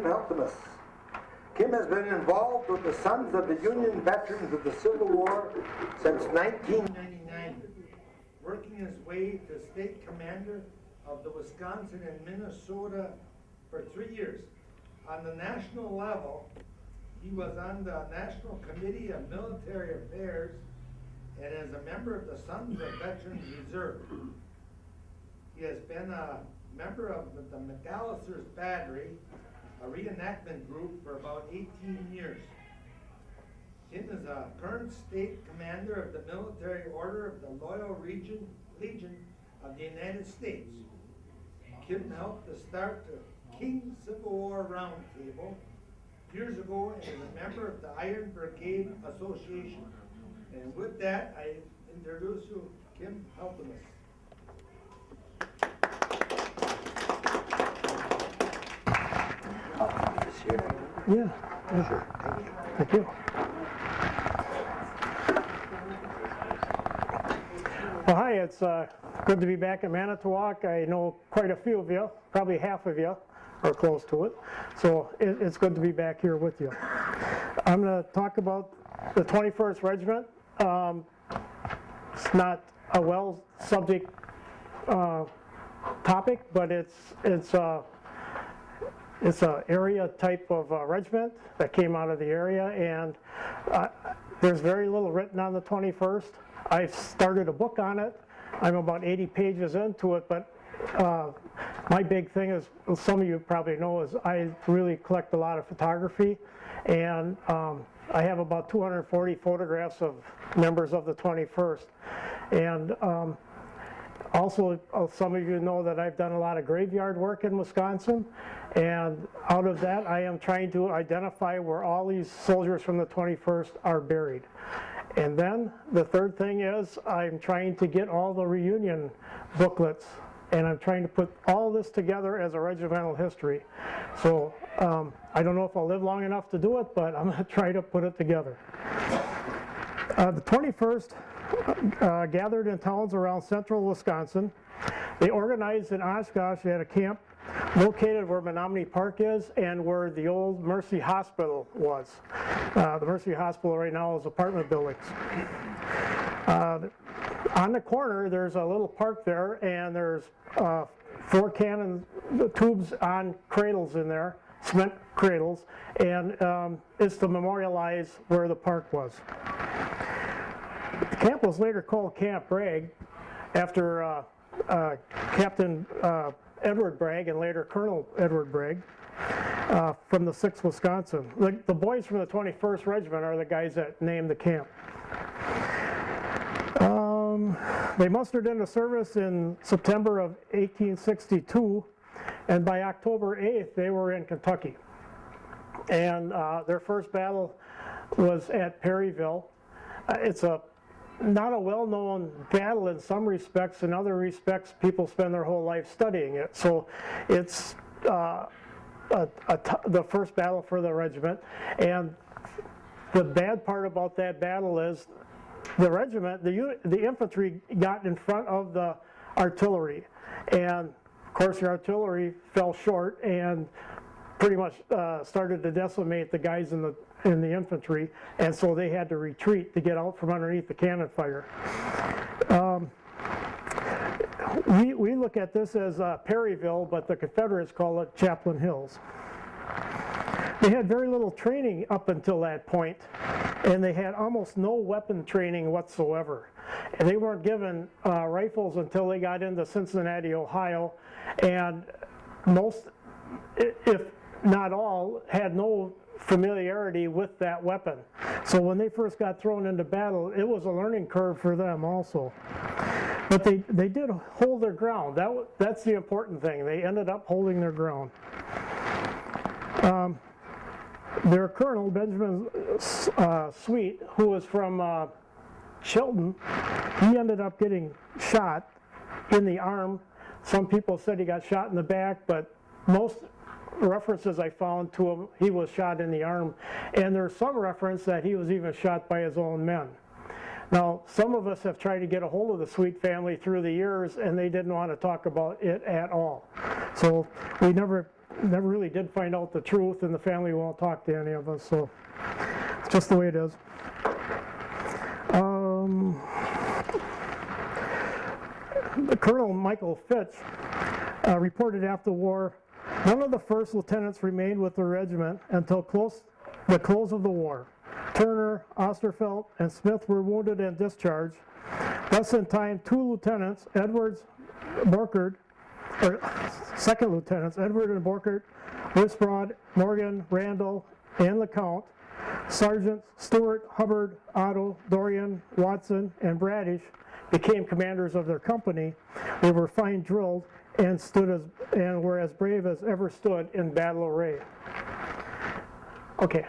helped us. Kim has been involved with the Sons of the Union Veterans of the Civil War since 1999, working his way to state commander of the Wisconsin and Minnesota for 3 years. On the national level, he was on the National Committee of Military Affairs and is a member of the Sons of Veterans Reserve. He has been a member of the McAllister's Battery, a reenactment group, for about 18 years. Kim is a current state commander of the Military Order of the Loyal Legion of the United States. Kim helped to start the King Civil War Round Table years ago and is a member of the Iron Brigade Association. And with that, I introduce you Kim Helpemus. Yeah, sure. Thank you. Well, hi, it's good to be back in Manitowoc. I know quite a few of you, probably half of you are close to it. So it's good to be back here with you. I'm going to talk about the 21st Regiment. It's not a well-subject topic, but it's an area type of regiment that came out of the area, and there's very little written on the 21st. I've started a book on it. I'm about 80 pages into it, but my big thing is, some of you probably know, is I really collect a lot of photography, and I have about 240 photographs of members of the 21st. And also, some of you know that I've done a lot of graveyard work in Wisconsin, and out of that I am trying to identify where all these soldiers from the 21st are buried. And then the third thing is, I'm trying to get all the reunion booklets, and I'm trying to put all this together as a regimental history. So I don't know if I'll live long enough to do it, but I'm going to try to put it together. The 21st gathered in towns around central Wisconsin. They organized in Oshkosh at a camp located where Menominee Park is and where the old Mercy Hospital was. The Mercy Hospital right now is apartment buildings. On the corner, there's a little park there, and there's 4 cannon tubes on cradles in there, cement cradles, and it's to memorialize where the park was. The camp was later called Camp Bragg after Captain Edward Bragg and later Colonel Edward Bragg from the 6th Wisconsin. The boys from the 21st Regiment are the guys that named the camp. They mustered into service in September of 1862, and by October 8th they were in Kentucky. And their first battle was at Perryville. It's not a well-known battle in some respects. In other respects, people spend their whole life studying it. So it's the first battle for the regiment. And the bad part about that battle is the regiment, the infantry got in front of the artillery. And of course the artillery fell short and pretty much started to decimate the guys in the infantry, and so they had to retreat to get out from underneath the cannon fire. We look at this as Perryville, but the Confederates call it Chaplain Hills. They had very little training up until that point, and they had almost no weapon training whatsoever. And they weren't given rifles until they got into Cincinnati, Ohio, and most, if not all, had no familiarity with that weapon. So when they first got thrown into battle, it was a learning curve for them also. But they did hold their ground. That's the important thing. They ended up holding their ground. Their colonel, Benjamin Sweet, who was from Chilton, he ended up getting shot in the arm. Some people said he got shot in the back, but most references I found to him, he was shot in the arm. And there's some reference that he was even shot by his own men. Now, some of us have tried to get a hold of the Sweet family through the years, and they didn't want to talk about it at all. So we never really did find out the truth, and the family won't talk to any of us, so it's just the way it is. Colonel Michael Fitch reported after the war, none of the first lieutenants remained with the regiment until the close of the war. Turner, Osterfeld, and Smith were wounded and discharged. Thus in time, two lieutenants, second lieutenants, Edward and Borkert, Wisbrod, Morgan, Randall, and LeCount, Sergeants Stewart, Hubbard, Otto, Dorian, Watson, and Bradish became commanders of their company. They were fine drilled and were as brave as ever stood in battle array. Okay.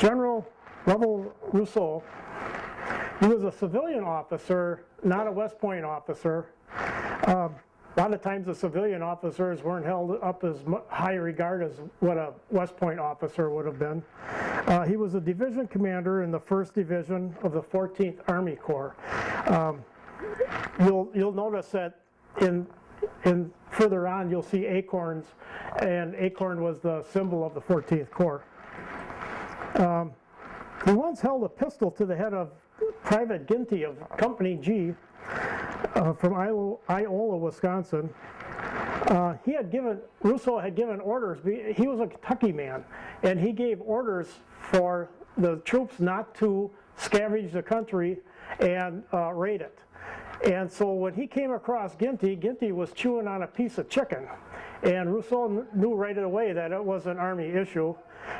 General Lovell Rousseau, he was a civilian officer, not a West Point officer. A lot of times the civilian officers weren't held up as high regard as what a West Point officer would have been. He was a division commander in the 1st Division of the 14th Army Corps. You'll notice that in further on you'll see acorns, and acorn was the symbol of the 14th Corps. He once held a pistol to the head of Private Ginty of Company G from Iola, Wisconsin. Rousseau had given orders. He was a Kentucky man, and he gave orders for the troops not to scavenge the country and raid it. And so when he came across Ginty was chewing on a piece of chicken. And Rousseau knew right away that it was an Army issue.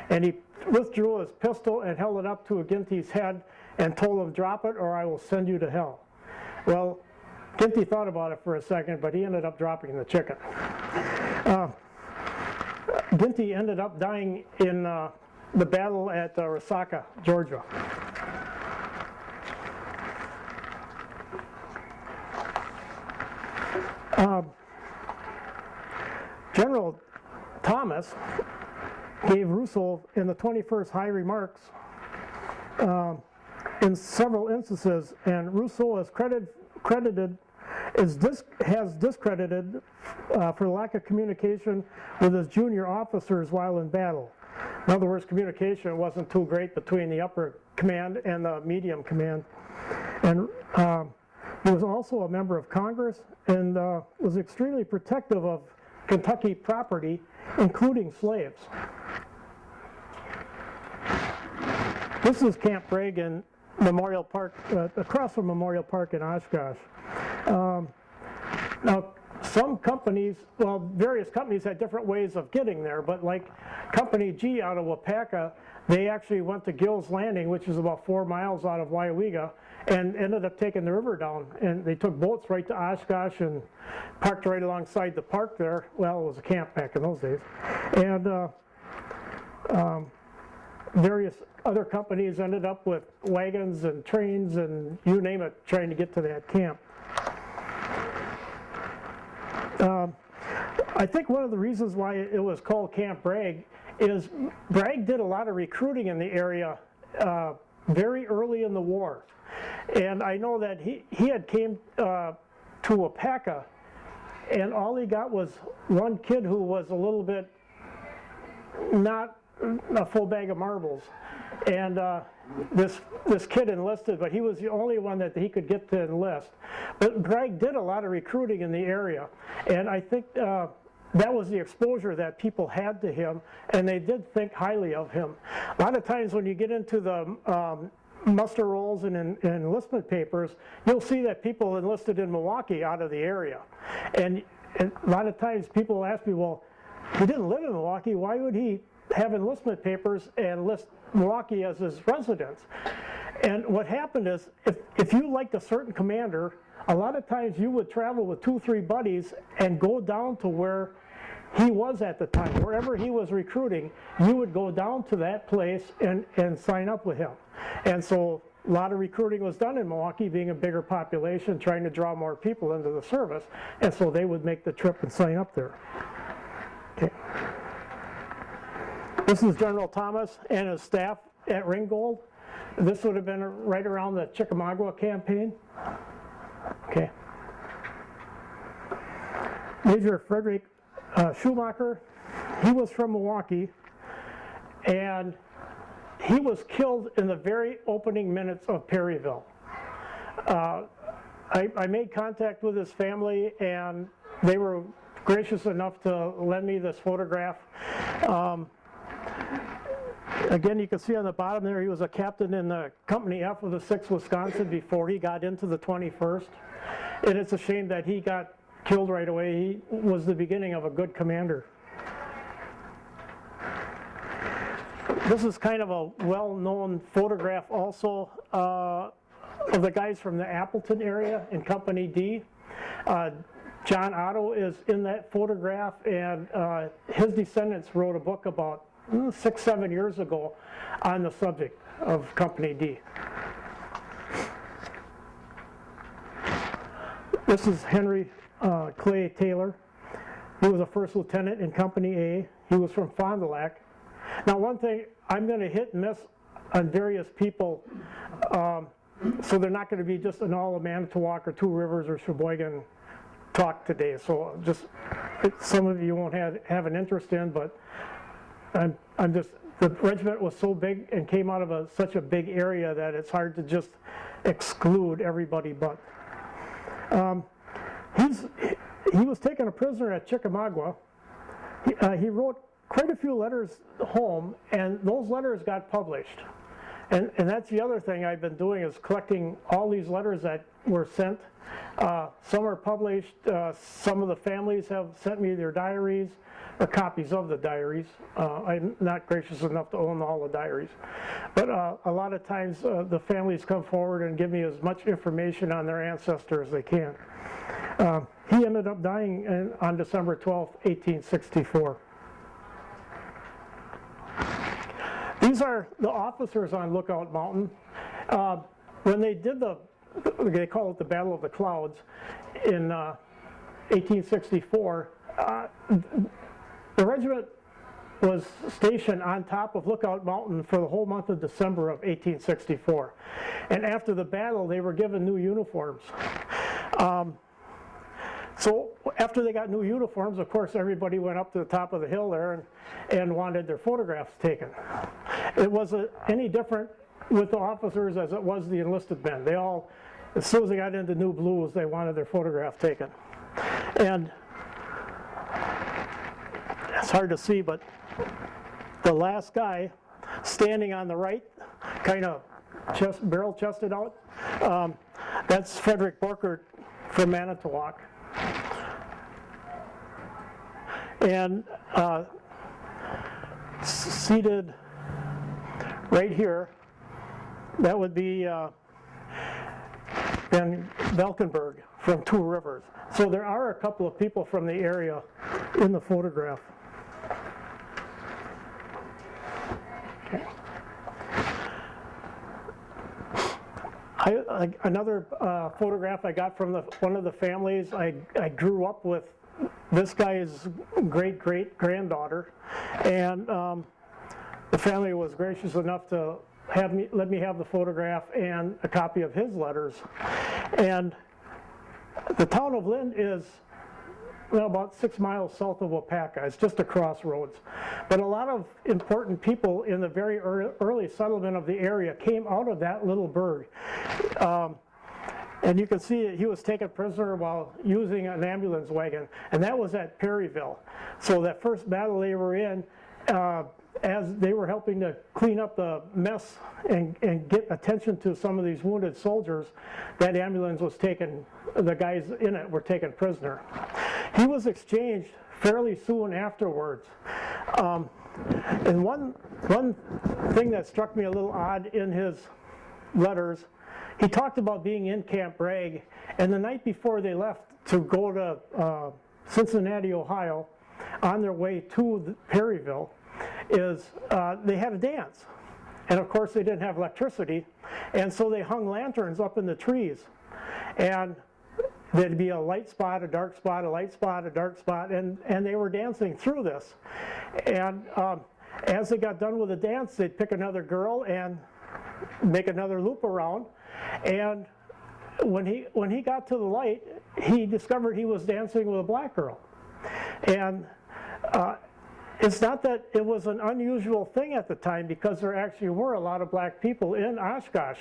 And he withdrew his pistol and held it up to Ginty's head and told him, "Drop it or I will send you to hell." Well, Ginty thought about it for a second, but he ended up dropping the chicken. Ginty ended up dying in the battle at Resaca, Georgia. General Thomas gave Rousseau in the 21st high remarks in several instances, and Rousseau has discredited for lack of communication with his junior officers while in battle. In other words, communication wasn't too great between the upper command and the medium command. And he was also a member of Congress and was extremely protective of Kentucky property, including slaves. This is Camp Reagan Memorial Park, across from Memorial Park in Oshkosh. Now, some companies, well, various companies had different ways of getting there, but like Company G out of Wapaka, they actually went to Gill's Landing, which is about 4 miles out of Wyoming, and ended up taking the river down. And they took boats right to Oshkosh and parked right alongside the park there. Well, it was a camp back in those days. And various other companies ended up with wagons and trains and you name it, trying to get to that camp. I think one of the reasons why it was called Camp Bragg is Bragg did a lot of recruiting in the area very early in the war. And I know that he had came to Wapaka, and all he got was one kid who was a little bit not a full bag of marbles. And this kid enlisted, but he was the only one that he could get to enlist. But Bragg did a lot of recruiting in the area, and I think that was the exposure that people had to him, and they did think highly of him. A lot of times when you get into the muster rolls and enlistment papers, you'll see that people enlisted in Milwaukee out of the area. And a lot of times people ask me, well, he didn't live in Milwaukee, why would he have enlistment papers and list Milwaukee as his residence? And what happened is, if you liked a certain commander, a lot of times you would travel with 2 or 3 buddies and go down to where he was at the time. Wherever he was recruiting, you would go down to that place and sign up with him. And so a lot of recruiting was done in Milwaukee, being a bigger population, trying to draw more people into the service. And so they would make the trip and sign up there. Okay. This is General Thomas and his staff at Ringgold. This would have been right around the Chickamauga campaign. Major Frederick Schumacher. He was from Milwaukee, and he was killed in the very opening minutes of Perryville. I made contact with his family, and they were gracious enough to lend me this photograph. Again, you can see on the bottom there, he was a captain in the Company F of the 6th Wisconsin before he got into the 21st. And it's a shame that he got killed right away. He was the beginning of a good commander. This is kind of a well-known photograph also of the guys from the Appleton area in Company D. John Otto is in that photograph, and his descendants wrote a book about 6-7 years ago on the subject of Company D. This is Henry Clay Taylor. He was a first lieutenant in Company A. He was from Fond du Lac. Now, one thing, I'm going to hit and miss on various people, so they're not going to be just an all of Manitowoc or Two Rivers or Sheboygan talk today. So just some of you won't have an interest in, but I'm just, the regiment was so big and came out of such a big area that it's hard to just exclude everybody but. He was taken a prisoner at Chickamauga. He wrote quite a few letters home, and those letters got published. And that's the other thing I've been doing, is collecting all these letters that were sent. Some are published. Some of the families have sent me their diaries, or copies of the diaries. I'm not gracious enough to own all the diaries. But a lot of times the families come forward and give me as much information on their ancestor as they can. He ended up dying on December 12, 1864. These are the officers on Lookout Mountain. When they did they call it the Battle of the Clouds in 1864, the regiment was stationed on top of Lookout Mountain for the whole month of December of 1864. And after the battle, they were given new uniforms. So after they got new uniforms, of course, everybody went up to the top of the hill there and wanted their photographs taken. It wasn't any different with the officers as it was the enlisted men. They all, as soon as they got into new blues, they wanted their photograph taken. And it's hard to see, but the last guy standing on the right, kind of barrel-chested out, that's Frederick Parker from Manitowoc. And seated right here, that would be Van Valkenburg from Two Rivers. So there are a couple of people from the area in the photograph. Okay. Another photograph I got from one of the families. I grew up with this guy's great-great-granddaughter, and the family was gracious enough to let me have the photograph and a copy of his letters. And the town of Lynn is about 6 miles south of Wapaka. It's just a crossroads. But a lot of important people in the very early settlement of the area came out of that little burg. And you can see he was taken prisoner while using an ambulance wagon, and that was at Perryville. So that first battle they were in, as they were helping to clean up the mess and get attention to some of these wounded soldiers, that ambulance was taken, the guys in it were taken prisoner. He was exchanged fairly soon afterwards. And one thing that struck me a little odd in his letters, he talked about being in Camp Bragg, and the night before they left to go to Cincinnati, Ohio, on their way to Perryville, they had a dance. And of course they didn't have electricity, and so they hung lanterns up in the trees. And there'd be a light spot, a dark spot, a light spot, a dark spot, and they were dancing through this. And as they got done with the dance, they'd pick another girl and make another loop around. And when he got to the light, he discovered he was dancing with a black girl. And it's not that it was an unusual thing at the time, because there actually were a lot of black people in Oshkosh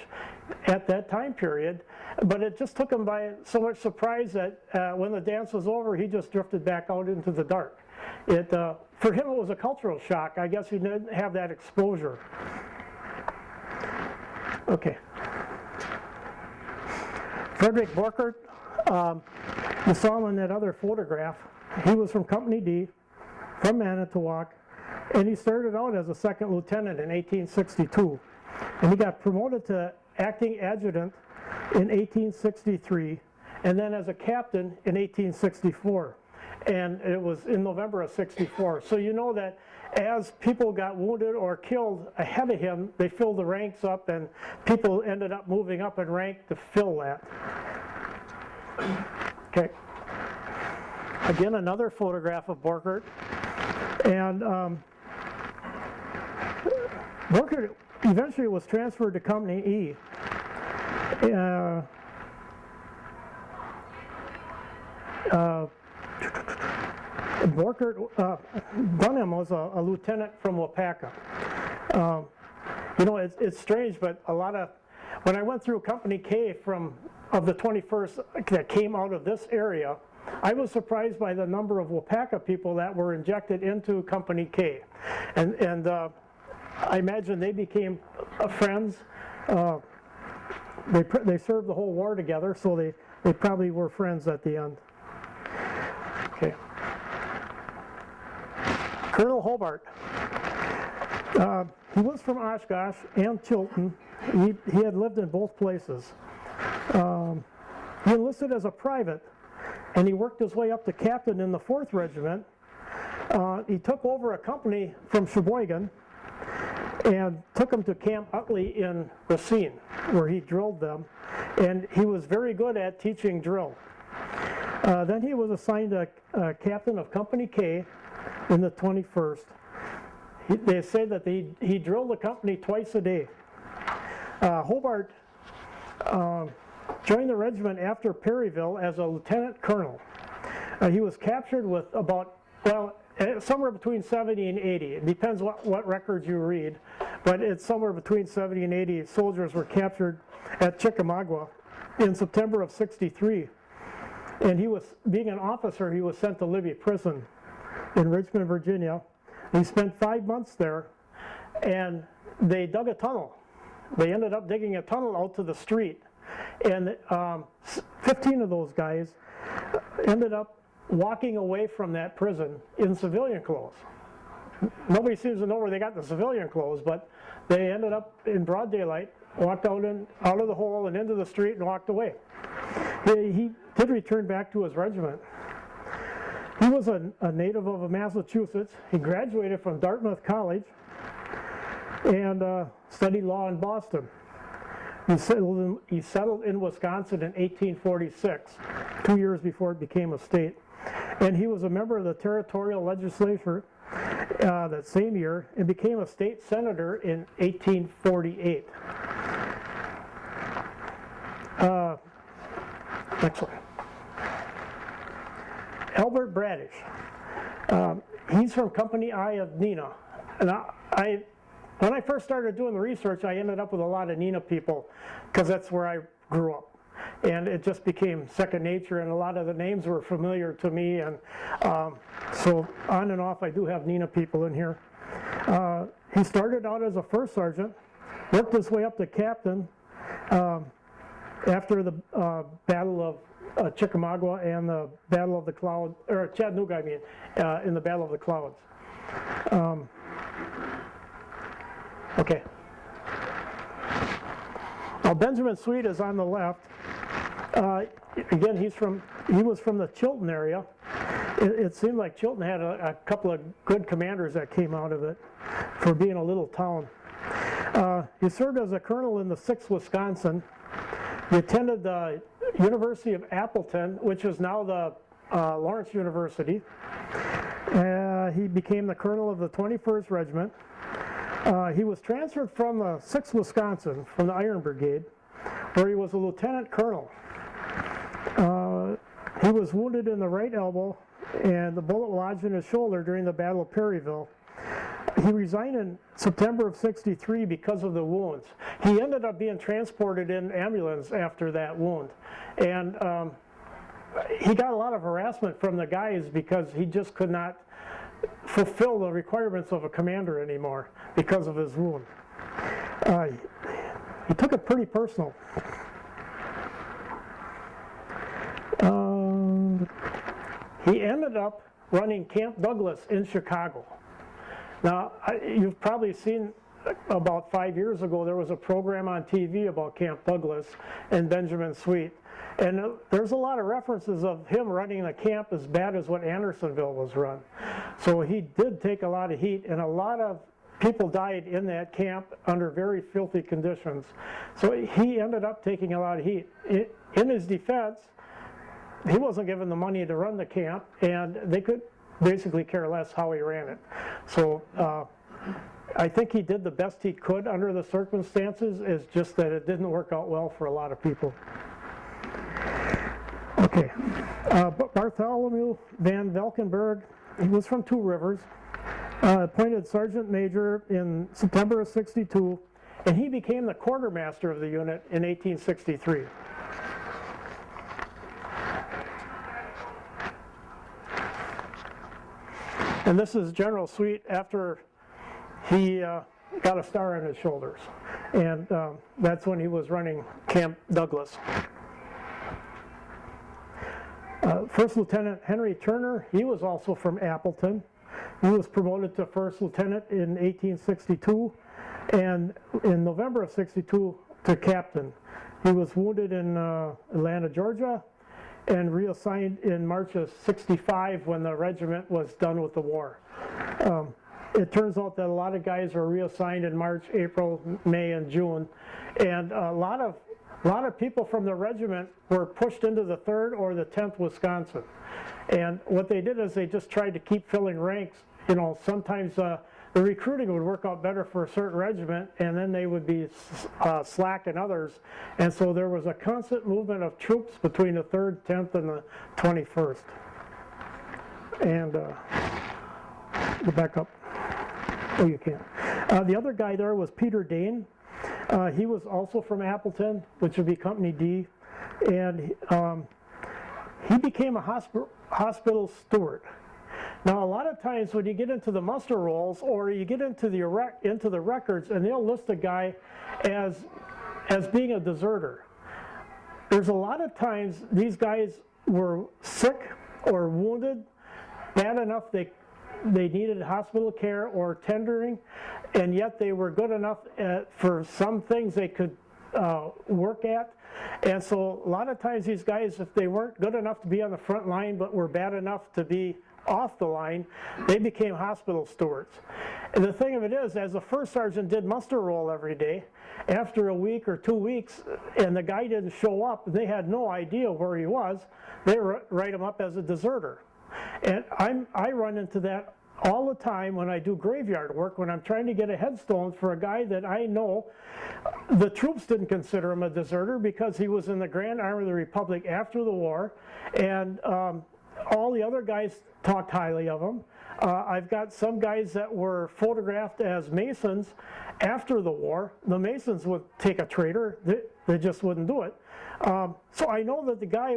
at that time period, but it just took him by so much surprise that when the dance was over, he just drifted back out into the dark. For him, it was a cultural shock. I guess he didn't have that exposure. Okay. Frederick Parker, you saw him in that other photograph. He was from Company D, from Manitowoc, and he started out as a second lieutenant in 1862. And he got promoted to acting adjutant in 1863, and then as a captain in 1864. And it was in November of 64. So you know that as people got wounded or killed ahead of him, they filled the ranks up, and people ended up moving up in rank to fill that. Okay. Again, another photograph of Borkert. And Borkert eventually was transferred to Company E. Dunham was a lieutenant from Wapaka. You know, it's strange, but when I went through Company K of the 21st that came out of this area, I was surprised by the number of Wapaka people that were injected into Company K. And I imagine they became friends. They served the whole war together, so they probably were friends at the end. Okay. Colonel Hobart. He was from Oshkosh and Chilton. He had lived in both places. He enlisted as a private, and he worked his way up to captain in the 4th Regiment. He took over a company from Sheboygan and took them to Camp Utley in Racine, where he drilled them, and he was very good at teaching drill. Then he was assigned a captain of Company K in the 21st. They say that he drilled the company twice a day. Hobart joined the regiment after Perryville as a lieutenant colonel. He was captured with somewhere between 70 and 80. It depends what records you read, but it's somewhere between 70 and 80 soldiers were captured at Chickamauga in September of '63. And being an officer, he was sent to Libby Prison in Richmond, Virginia. He spent 5 months there, and they dug a tunnel. They ended up digging a tunnel out to the street, and 15 of those guys ended up walking away from that prison in civilian clothes. Nobody seems to know where they got the civilian clothes, but they ended up in broad daylight, walked out of the hole and into the street and walked away. He did return back to his regiment. He was a native of Massachusetts. He graduated from Dartmouth College and studied law in Boston. He settled in Wisconsin in 1846, 2 years before it became a state. And he was a member of the territorial legislature that same year and became a state senator in 1848. Next one. Albert Bradish. He's from Company I of Neenah. And when I first started doing the research, I ended up with a lot of Neenah people because that's where I grew up. And it just became second nature, and a lot of the names were familiar to me. And so on and off, I do have Neenah people in here. He started out as a first sergeant, worked his way up to captain after the Battle of Chickamauga and the Battle of the Clouds, or Chattanooga, I mean, in the Battle of the Clouds. Okay. Now Benjamin Sweet is on the left. Again, he was from the Chilton area. It seemed like Chilton had a couple of good commanders that came out of it for being a little town. He served as a colonel in the 6th Wisconsin. He attended the University of Appleton, which is now the Lawrence University. He became the colonel of the 21st Regiment. He was transferred from the 6th Wisconsin, from the Iron Brigade, where he was a lieutenant colonel. He was wounded in the right elbow and the bullet lodged in his shoulder during the Battle of Perryville. He resigned in September of '63 because of the wounds. He ended up being transported in ambulance after that wound, and he got a lot of harassment from the guys because he just could not fulfill the requirements of a commander anymore because of his wound. He took it pretty personal. He ended up running Camp Douglas in Chicago. Now, you've probably seen about 5 years ago, there was a program on TV about Camp Douglas and Benjamin Sweet. And there's a lot of references of him running the camp as bad as what Andersonville was run. So he did take a lot of heat, and a lot of people died in that camp under very filthy conditions. So he ended up taking a lot of heat. In his defense, he wasn't given the money to run the camp, and they could basically care less how he ran it. So I think he did the best he could under the circumstances. It's just that it didn't work out well for a lot of people. Okay, Bartholomew Van Valkenburg, he was from Two Rivers, appointed Sergeant Major in September of '62, and he became the quartermaster of the unit in 1863. And this is General Sweet after he got a star on his shoulders. And that's when he was running Camp Douglas. First Lieutenant Henry Turner, he was also from Appleton. He was promoted to First Lieutenant in 1862, and in November of '62 to Captain. He was wounded in Atlanta, Georgia, and reassigned in March of '65 when the regiment was done with the war. It turns out that a lot of guys were reassigned in March, April, May, and June, and a lot of people from the regiment were pushed into the 3rd or the 10th Wisconsin. And what they did is they just tried to keep filling ranks. You know, sometimes the recruiting would work out better for a certain regiment, and then they would be slack in others. And so there was a constant movement of troops between the 3rd, 10th, and the 21st. And go back up. Oh, you can't. The other guy there was Peter Dane. He was also from Appleton, which would be Company D, and he became a hospital steward. Now, a lot of times when you get into the muster rolls or you get into the records, and they'll list a guy as being a deserter. There's a lot of times these guys were sick or wounded, bad enough they needed hospital care or tendering, and yet they were good enough for some things they could work at. And so a lot of times these guys, if they weren't good enough to be on the front line but were bad enough to be off the line, they became hospital stewards. And the thing of it is, as a first sergeant did muster roll every day, after a week or 2 weeks and the guy didn't show up, they had no idea where he was, they write him up as a deserter. And I run into that all the time when I do graveyard work, when I'm trying to get a headstone for a guy that I know the troops didn't consider him a deserter because he was in the Grand Army of the Republic after the war, and all the other guys talked highly of him. I've got some guys that were photographed as Masons after the war. The Masons would take a traitor, they just wouldn't do it. So I know that the guy,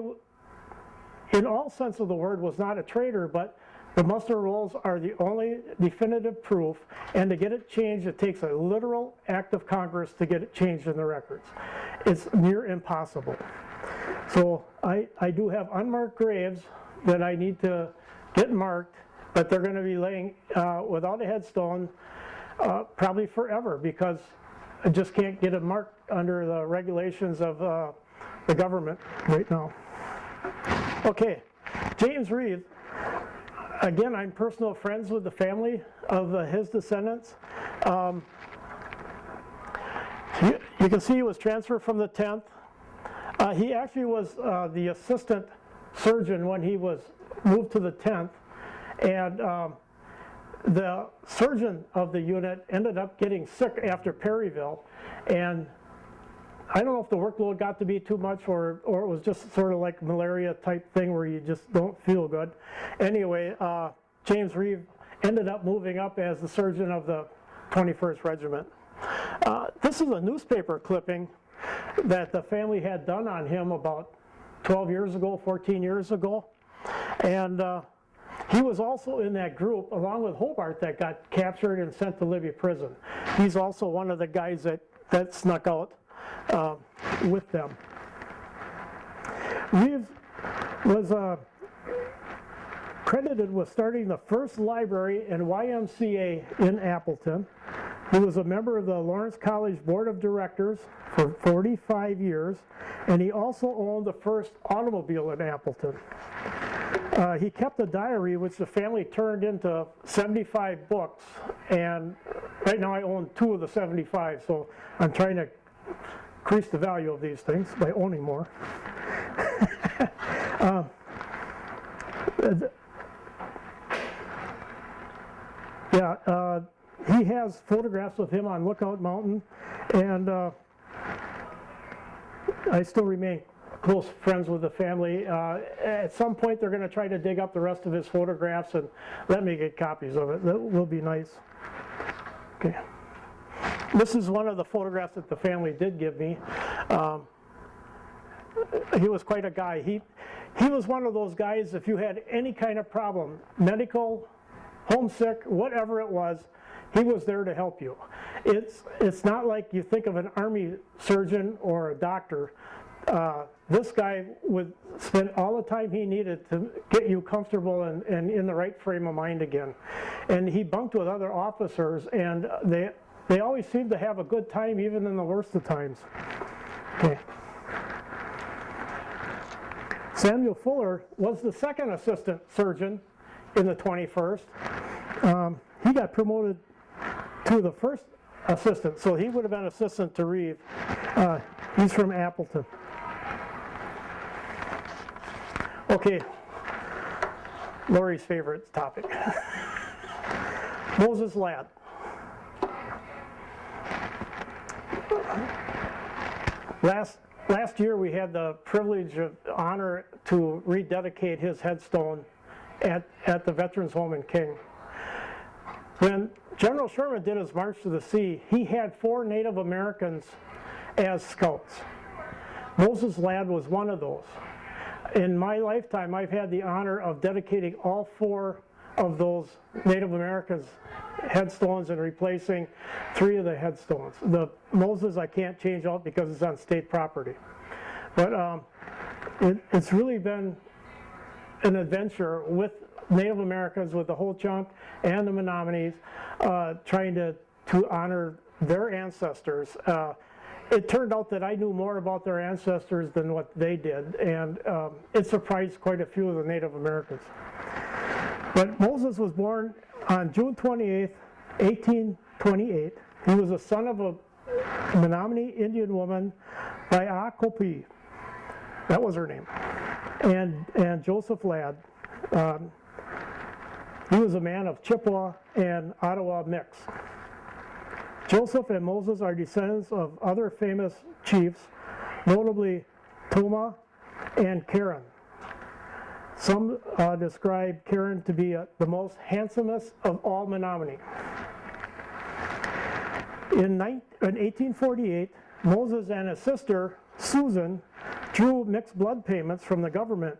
in all sense of the word, was not a traitor, but the muster rolls are the only definitive proof, and to get it changed, it takes a literal act of Congress to get it changed in the records. It's near impossible. So I do have unmarked graves that I need to get marked, but they're going to be laying without a headstone probably forever, because I just can't get it marked under the regulations of the government right now. Okay, James Reeve. Again, I'm personal friends with the family of his descendants. You can see he was transferred from the 10th. He actually was the assistant surgeon when he was moved to the 10th. And the surgeon of the unit ended up getting sick after Perryville. And I don't know if the workload got to be too much or it was just sort of like malaria type thing where you just don't feel good. Anyway, James Reeve ended up moving up as the surgeon of the 21st Regiment. This is a newspaper clipping that the family had done on him about 12 years ago, 14 years ago. And he was also in that group, along with Hobart, that got captured and sent to Libya prison. He's also one of the guys that snuck out with them. Reeve was credited with starting the first library and YMCA in Appleton. He was a member of the Lawrence College Board of Directors for 45 years, and he also owned the first automobile in Appleton. He kept a diary which the family turned into 75 books, and right now I own 2 of the 75, so I'm trying to increase the value of these things by owning more. He has photographs of him on Lookout Mountain, and I still remain close friends with the family. At some point they're going to try to dig up the rest of his photographs and let me get copies of it. That will be nice. Okay. This is one of the photographs that the family did give me. He was quite a guy. He was one of those guys, if you had any kind of problem, medical, homesick, whatever it was, he was there to help you. It's not like you think of an army surgeon or a doctor. This guy would spend all the time he needed to get you comfortable and in the right frame of mind again. And he bunked with other officers, and they always seemed to have a good time even in the worst of times. Okay. Samuel Fuller was the second assistant surgeon in the 21st. He got promoted to the first assistant, so he would have been assistant to Reeve. He's from Appleton. Okay, Lori's favorite topic. Moses Ladd. Last year we had the privilege of honor to rededicate his headstone at the Veterans Home in King. When General Sherman did his March to the Sea, he had 4 Native Americans as scouts. Moses Ladd was one of those. In my lifetime, I've had the honor of dedicating all 4 of those Native Americans headstones and replacing 3 of the headstones. The Moses I can't change out because it's on state property. But it's really been an adventure with Native Americans, with the whole chunk and the Menominees, trying to honor their ancestors. It turned out that I knew more about their ancestors than what they did, and it surprised quite a few of the Native Americans. But Moses was born on June 28th, 1828. He was the son of a Menominee Indian woman by Akopi. That was her name. And Joseph Ladd. He was a man of Chippewa and Ottawa mix. Joseph and Moses are descendants of other famous chiefs, notably Toma and Karen. Some describe Karen to be the most handsomest of all Menominee. In 1848, Moses and his sister, Susan, drew mixed blood payments from the government,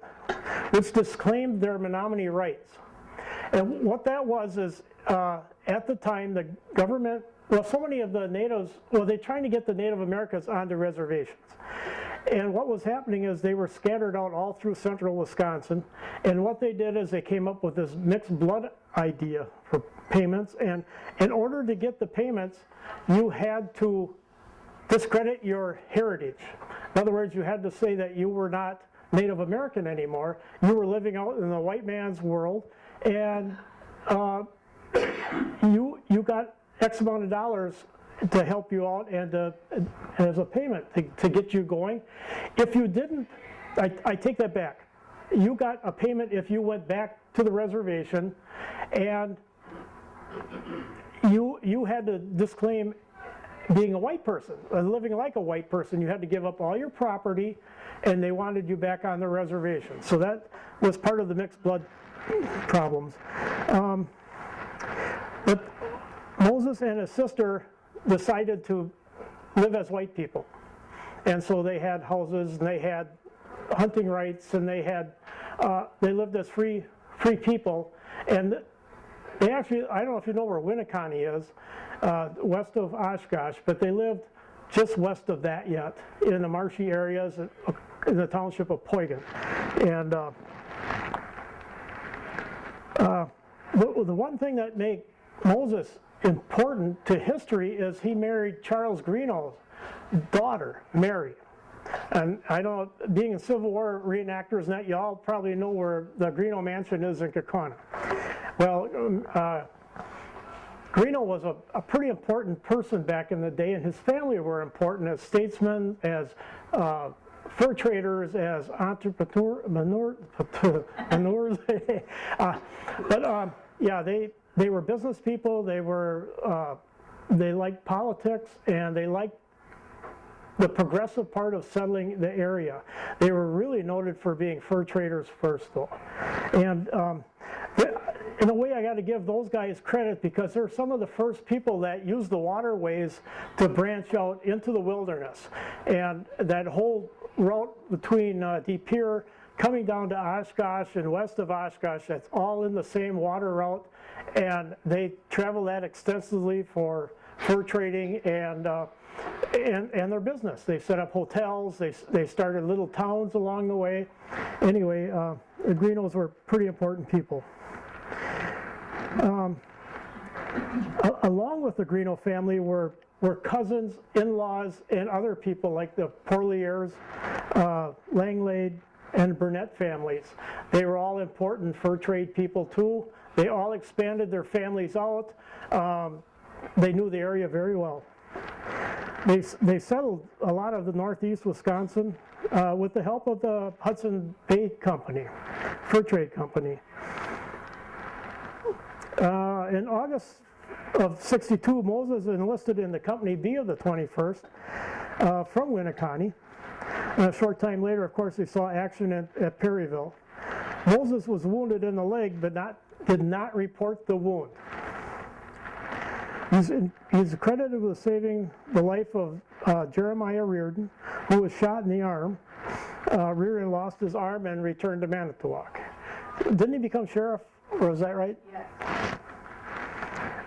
which disclaimed their Menominee rights. And what that was is, at the time, the government, so many of the natives, they're trying to get the Native Americans onto reservations. And what was happening is they were scattered out all through central Wisconsin. And what they did is they came up with this mixed blood idea for payments. And in order to get the payments, you had to discredit your heritage. In other words, you had to say that you were not Native American anymore. You were living out in the white man's world, and you got X amount of dollars to help you out and as a payment to get you going. If you didn't, I take that back. You got a payment if you went back to the reservation, and you had to disclaim being a white person, living like a white person. You had to give up all your property, and they wanted you back on the reservation. So that was part of the mixed blood problems. But Moses and his sister decided to live as white people. And so they had houses, and they had hunting rights, and they lived as free people. And they actually, I don't know if you know where Winneconne is, west of Oshkosh, but they lived just west of that yet, in the marshy areas in the township of Poygan. And the one thing that made Moses important to history is he married Charles Greenough's daughter, Mary. And I don't know, being in Civil War reenactors and that, you all probably know where the Greenough Mansion is in Kaukauna. Well, Greenough was a pretty important person back in the day, and his family were important as statesmen, as fur traders, as entrepreneurs. Yeah, they were business people. They liked politics, and they liked the progressive part of settling the area. They were really noted for being fur traders first, though. And in a way, I got to give those guys credit, because they're some of the first people that used the waterways to branch out into the wilderness. And that whole route between De Pere coming down to Oshkosh and west of Oshkosh, that's all in the same water route. And they travel that extensively for fur trading and their business. They set up hotels, they started little towns along the way. Anyway, the Greenoughs were pretty important people. Along with the Greenough family were cousins, in-laws, and other people like the Porliers, Langlade, and Burnett families. They were all important fur trade people too. They all expanded their families out. They knew the area very well. They settled a lot of the northeast Wisconsin with the help of the Hudson Bay Company, Fur Trade Company. In August of '62, Moses enlisted in the Company B of the 21st from Winneconne. A short time later, of course, they saw action at Perryville. Moses was wounded in the leg, but did not report the wound. He's credited with saving the life of Jeremiah Reardon, who was shot in the arm. Reardon lost his arm and returned to Manitowoc. Didn't he become sheriff, or is that right? Yes.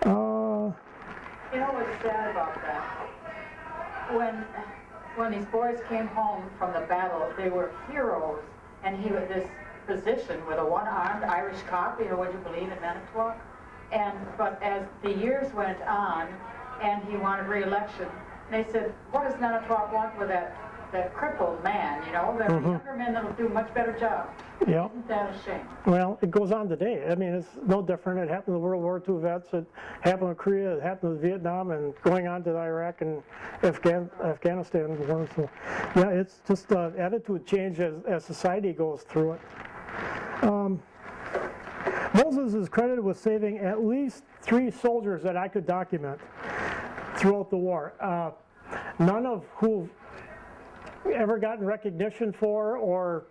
You know what's sad about that? When these boys came home from the battle, they were heroes, and he was this position with a one-armed Irish cop, would you believe, in Manitowoc? But as the years went on, and he wanted re-election, they said, what does Manitowoc want with that crippled man, There are younger men that will do a much better job. Yeah. Isn't that a shame? Well, it goes on today. I mean, it's no different. It happened to World War II vets. It happened to Korea. It happened to Vietnam, and going on to Iraq and Afghanistan war. So, yeah, it's just attitude change as society goes through it. Moses is credited with saving at least 3 soldiers that I could document throughout the war. None of who've ever gotten recognition for, or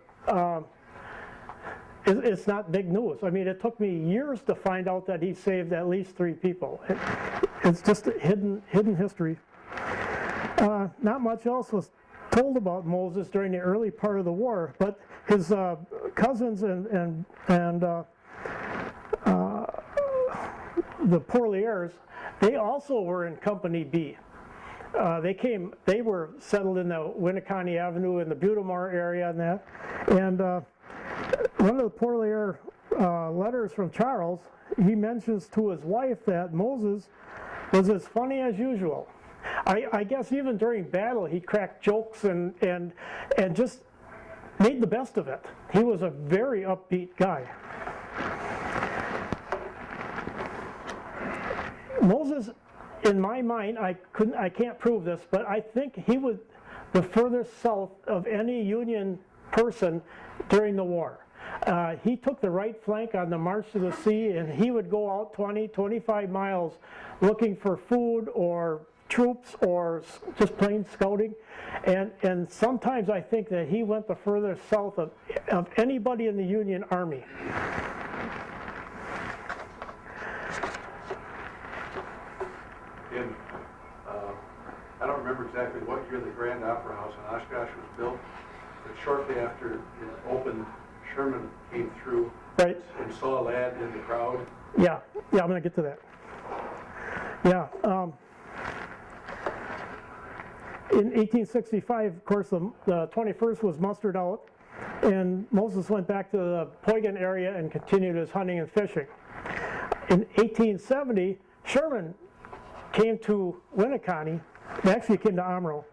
it's not big news. I mean, it took me years to find out that he saved at least 3 people. It's just hidden history. Not much else was told about Moses during the early part of the war, but his cousins and the Porliers, they also were in Company B. They were settled in the Winneconne Avenue in the Butamore area and that. And one of the Porlier letters from Charles, he mentions to his wife that Moses was as funny as usual. I guess even during battle he cracked jokes and just made the best of it. He was a very upbeat guy. Moses, in my mind, I can't prove this, but I think he was the furthest south of any Union person during the war. He took the right flank on the march to the sea, and he would go out 20, 25 miles looking for food or troops or just plain scouting. And sometimes I think that he went the furthest south of anybody in the Union Army. I don't remember exactly what year the Grand Opera House in Oshkosh was built, but shortly after it opened, Sherman came through Right. and saw a lad in the crowd. Yeah, I'm going to get to that. Yeah. In 1865, of course, the 21st was mustered out, and Moses went back to the Poygan area and continued his hunting and fishing. In 1870, Sherman came to Winneconne, actually came to Omro,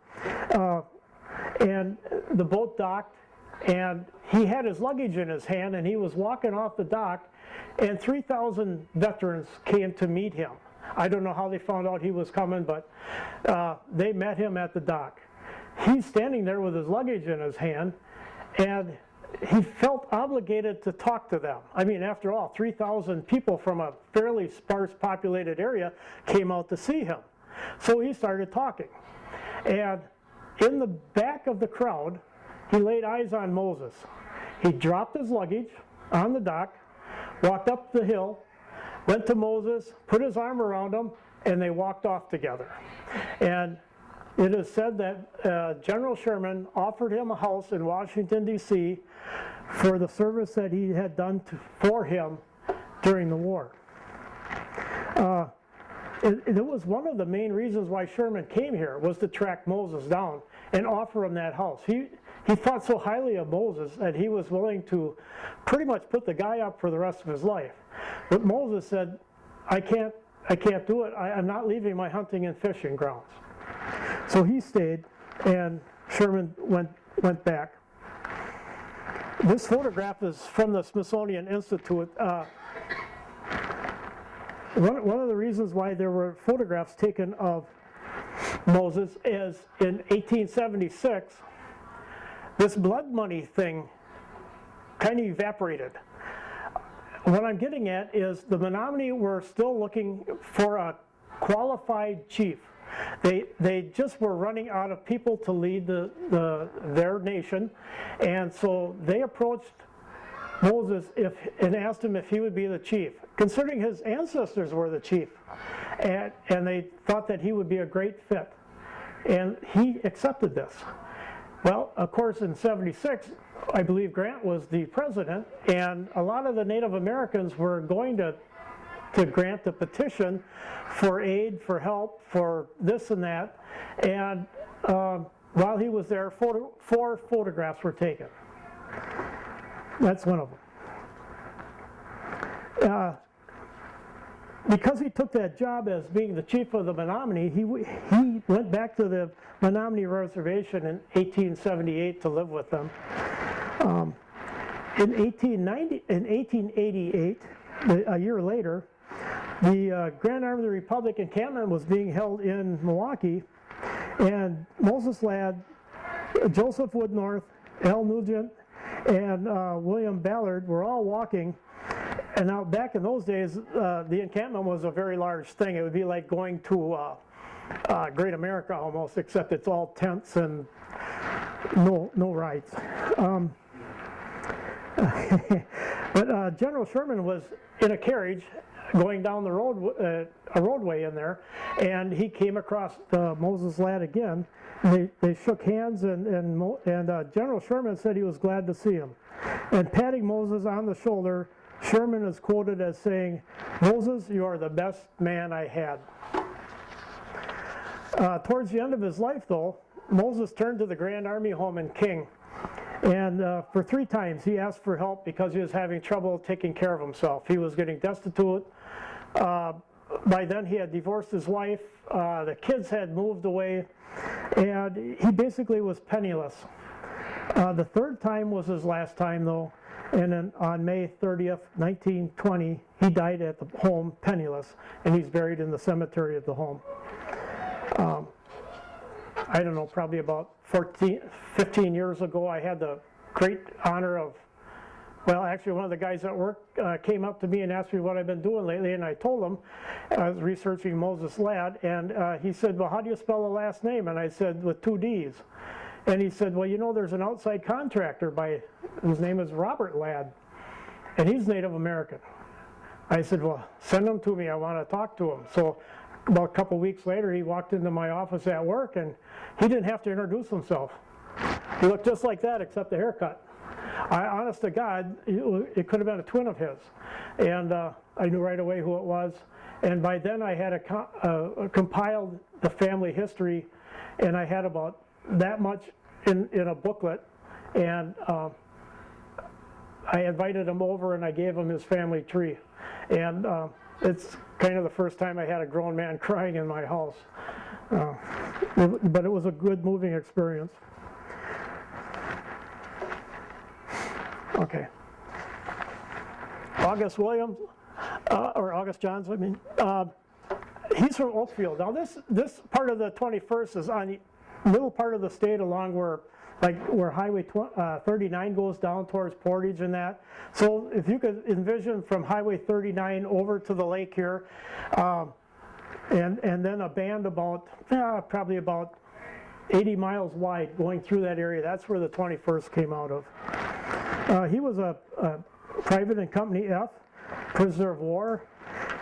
and the boat docked, and he had his luggage in his hand, and he was walking off the dock, and 3,000 veterans came to meet him. I don't know how they found out he was coming, but they met him at the dock. He's standing there with his luggage in his hand, and he felt obligated to talk to them. I mean, after all, 3,000 people from a fairly sparse populated area came out to see him. So he started talking. And in the back of the crowd, he laid eyes on Moses. He dropped his luggage on the dock, walked up the hill, went to Moses, put his arm around him, and they walked off together. And it is said that General Sherman offered him a house in Washington, D.C. for the service that he had done for him during the war. It was one of the main reasons why Sherman came here, was to track Moses down and offer him that house. He thought so highly of Moses that he was willing to pretty much put the guy up for the rest of his life. But Moses said, I can't do it. I'm not leaving my hunting and fishing grounds. So he stayed, and Sherman went back. This photograph is from the Smithsonian Institute. One of the reasons why there were photographs taken of Moses is in 1876, this blood money thing kind of evaporated. What I'm getting at is the Menominee were still looking for a qualified chief. They just were running out of people to lead their nation, and so they approached Moses and asked him if he would be the chief, considering his ancestors were the chief, and they thought that he would be a great fit, and he accepted this. Well, of course, in '76, I believe Grant was the president, and a lot of the Native Americans were going to Grant the petition for aid, for help, for this and that, and while he was there, 4 photographs were taken. That's one of them. Because he took that job as being the chief of the Menominee, he went back to the Menominee Reservation in 1878 to live with them. In 1888, a year later, the Grand Army of the Republic encampment was being held in Milwaukee, and Moses Ladd, Joseph Woodnorth, Al Nugent, and William Ballard were all walking. And now back in those days, the encampment was a very large thing. It would be like going to Great America almost, except it's all tents and no rides. But General Sherman was in a carriage going down the road, a roadway in there, and he came across Moses Ladd again. They shook hands, and General Sherman said he was glad to see him. And patting Moses on the shoulder, Sherman is quoted as saying, "Moses, you are the best man I had." Towards the end of his life, though, Moses turned to the Grand Army home in King, and for 3 times he asked for help because he was having trouble taking care of himself. He was getting destitute. By then he had divorced his wife, the kids had moved away, and he basically was penniless. The 3rd time was his last time, though, and then on May 30th, 1920, he died at the home penniless, and he's buried in the cemetery of the home. I don't know, probably about 15 years ago, I had the great honor of Well, actually, one of the guys at work came up to me and asked me what I've been doing lately, and I told him I was researching Moses Ladd, and he said, well, how do you spell the last name? And I said, with 2 D's. And he said, well, you know, there's an outside contractor whose name is Robert Ladd, and he's Native American. I said, well, send him to me, I want to talk to him. So about a couple weeks later, he walked into my office at work, and he didn't have to introduce himself. He looked just like that, except the haircut. Honest to God, it could have been a twin of his. And I knew right away who it was. And by then I had compiled the family history, and I had about that much in a booklet. And I invited him over and I gave him his family tree. And it's kind of the first time I had a grown man crying in my house. But it was a good moving experience. Okay. August Williams, or August Johns, I mean, he's from Oakfield. Now this part of the 21st is on the middle part of the state along where Highway 39 goes down towards Portage and that. So if you could envision from Highway 39 over to the lake here, and then a band about, probably about 80 miles wide going through that area, that's where the 21st came out of. He was a private in Company F, prisoner of war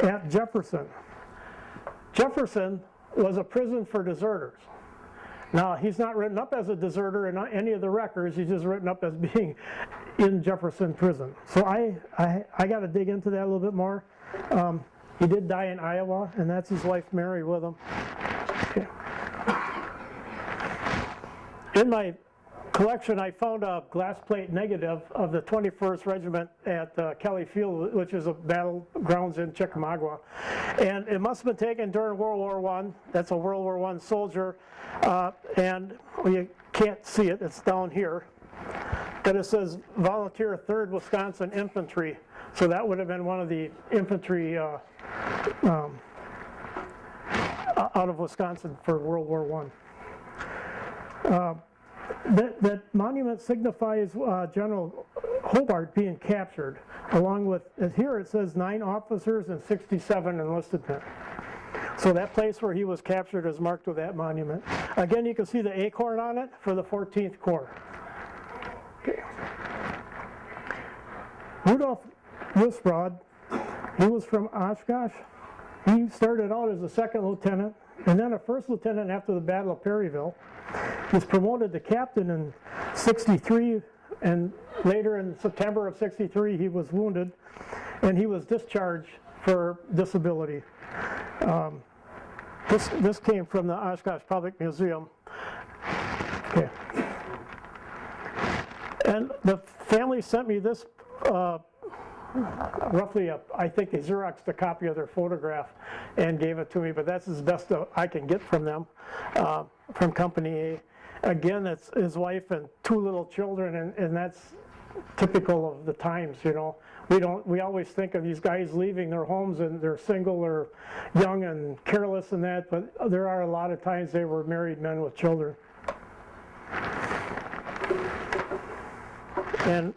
at Jefferson. Jefferson was a prison for deserters. Now, he's not written up as a deserter in any of the records, he's just written up as being in Jefferson prison. So I got to dig into that a little bit more. He did die in Iowa, and that's his wife Mary with him. Okay. In my collection, I found a glass plate negative of the 21st Regiment at Kelly Field, which is a battlegrounds in Chickamauga. And it must have been taken during World War I. That's a World War I soldier. And you can't see it, it's down here. But it says Volunteer 3rd Wisconsin Infantry. So that would have been one of the infantry out of Wisconsin for World War I. That monument signifies General Hobart being captured, along with, here it says 9 officers and 67 enlisted men. So that place where he was captured is marked with that monument. Again, you can see the acorn on it for the 14th Corps. Okay. Rudolph Wisbrod, he was from Oshkosh. He started out as a 2nd lieutenant and then a 1st lieutenant after the Battle of Perryville. He was promoted to captain in '63, and later in September of '63 he was wounded and he was discharged for disability. This came from the Oshkosh Public Museum. Okay. And the family sent me this roughly, I think they Xeroxed a copy of their photograph and gave it to me, but that's as best I can get from them, from Company A. Again, it's his wife and 2 little children, and that's typical of the times, you know. We always think of these guys leaving their homes and they're single or young and careless and that, but there are a lot of times they were married men with children. And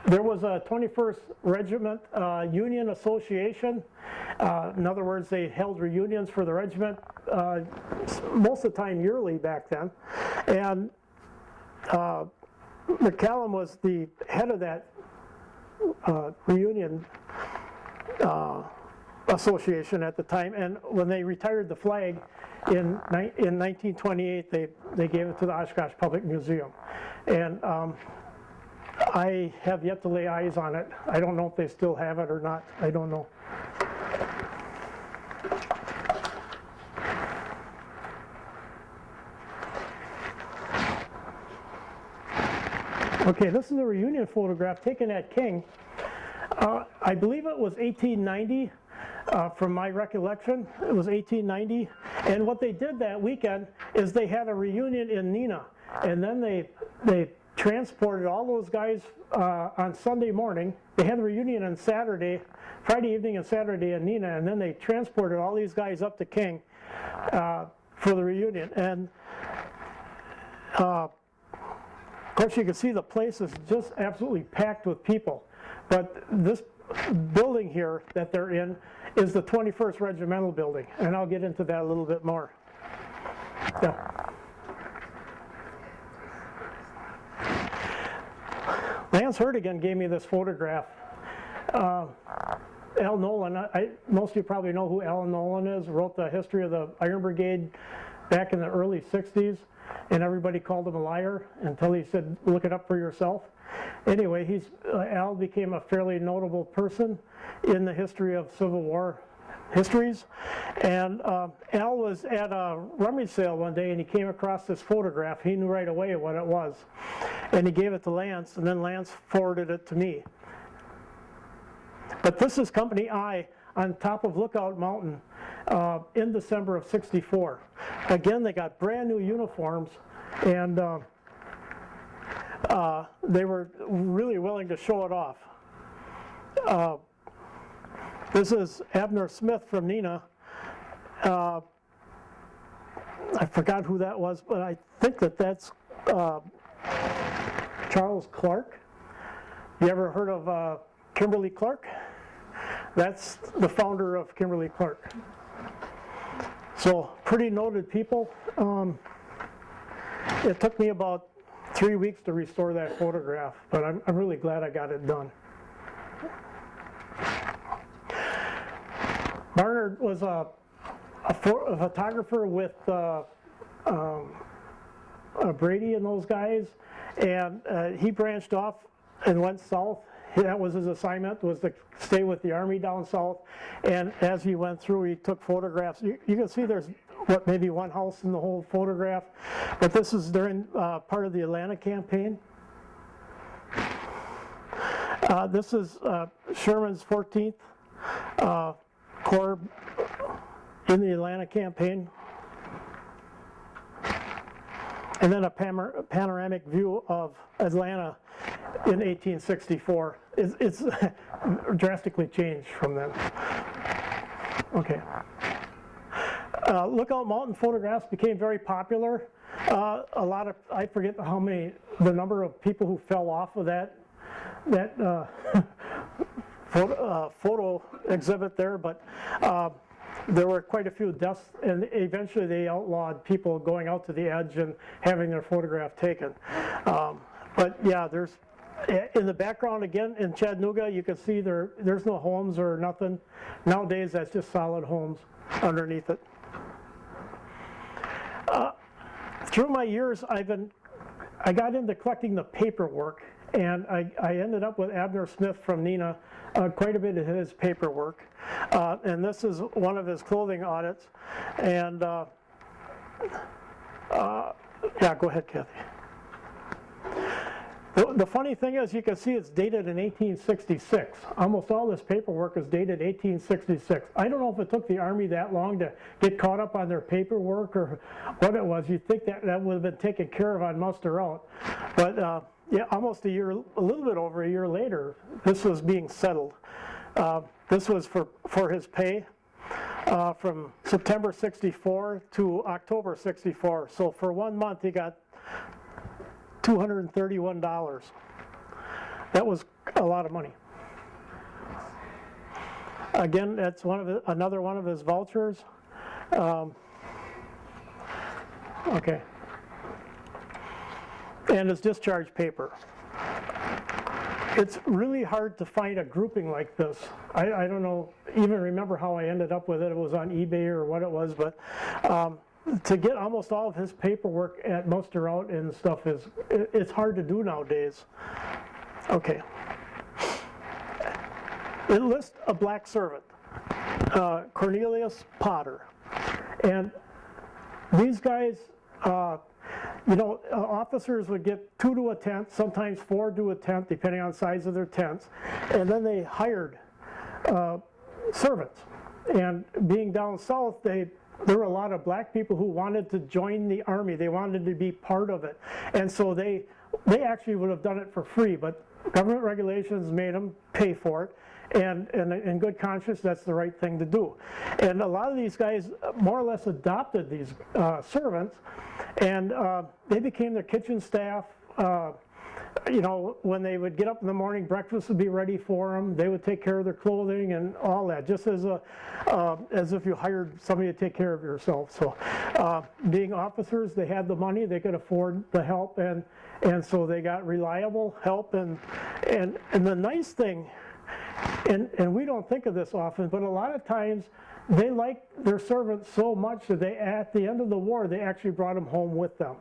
there was a 21st Regiment Union Association. In other words, they held reunions for the regiment most of the time yearly back then. And McCallum was the head of that reunion association at the time. And when they retired the flag in 1928, they gave it to the Oshkosh Public Museum. And I have yet to lay eyes on it. I don't know if they still have it or not. I don't know. Okay, this is a reunion photograph taken at King. I believe it was 1890, from my recollection. It was 1890. And what they did that weekend is they had a reunion in Neenah. And then they transported all those guys on Sunday morning. They had the reunion on Friday evening and Saturday in Neenah, and then they transported all these guys up to King for the reunion. And course, you can see the place is just absolutely packed with people. But this building here that they're in is the 21st Regimental Building, and I'll get into that a little bit more. Yeah. Lance Hurtigan gave me this photograph. Al Nolan, most of you probably know who Al Nolan is, wrote the history of the Iron Brigade back in the early 60s, and everybody called him a liar until he said, look it up for yourself. Anyway, Al became a fairly notable person in the history of Civil War histories, and Al was at a rummage sale one day and he came across this photograph. He knew right away what it was, and he gave it to Lance, and then Lance forwarded it to me. But this is Company I on top of Lookout Mountain in December of '64. Again, they got brand new uniforms, and they were really willing to show it off. This is Abner Smith from Neenah. I forgot who that was, but I think that's Charles Clark. You ever heard of Kimberly Clark? That's the founder of Kimberly Clark. So pretty noted people. It took me about 3 weeks to restore that photograph, but I'm really glad I got it done. Barnard was a photographer with Brady and those guys, and he branched off and went south. That was his assignment, was to stay with the Army down south, and as he went through, he took photographs. You can see there's maybe one house in the whole photograph, but this is during part of the Atlanta campaign. This is Sherman's 14th Corps in the Atlanta campaign. And then a panoramic view of Atlanta in 1864. It's drastically changed from then. Okay. Lookout Mountain photographs became very popular. I forget the number of people who fell off of that photo exhibit there, but there were quite a few deaths, and eventually they outlawed people going out to the edge and having their photograph taken. But yeah, there's in the background again in Chattanooga, you can see there's no homes or nothing. Nowadays, that's just solid homes underneath it. Through my years, I got into collecting the paperwork, and I ended up with Abner Smith from Neenah, quite a bit of his paperwork. And this is one of his clothing audits. And yeah, go ahead, Kathy. The funny thing is, you can see it's dated in 1866. Almost all this paperwork is dated 1866. I don't know if it took the Army that long to get caught up on their paperwork or what it was. You'd think that would have been taken care of on muster out. But yeah, almost a little bit over a year later, this was being settled. This was for his pay from September '64 to October '64. So for 1 month, he got $231. That was a lot of money. Again, that's another one of his vouchers. Okay. And his discharge paper. It's really hard to find a grouping like this. I don't know, even remember how I ended up with it. It was on eBay or what it was, but to get almost all of his paperwork at muster out and stuff it's hard to do nowadays. Okay. It lists a black servant, Cornelius Potter, and these guys, officers would get 2 to a tent, sometimes 4 to a tent, depending on the size of their tents, and then they hired servants. And being down south, there were a lot of black people who wanted to join the Army. They wanted to be part of it. And so they actually would have done it for free, but government regulations made them pay for it. And in good conscience, that's the right thing to do. And a lot of these guys more or less adopted these servants, and they became their kitchen staff. you know, when they would get up in the morning, breakfast would be ready for them. They would take care of their clothing and all that, just as if you hired somebody to take care of yourself. So, being officers, they had the money, they could afford the help, and so they got reliable help. And the nice thing, and we don't think of this often, but a lot of times they liked their servants so much that they, at the end of the war, they actually brought them home with them,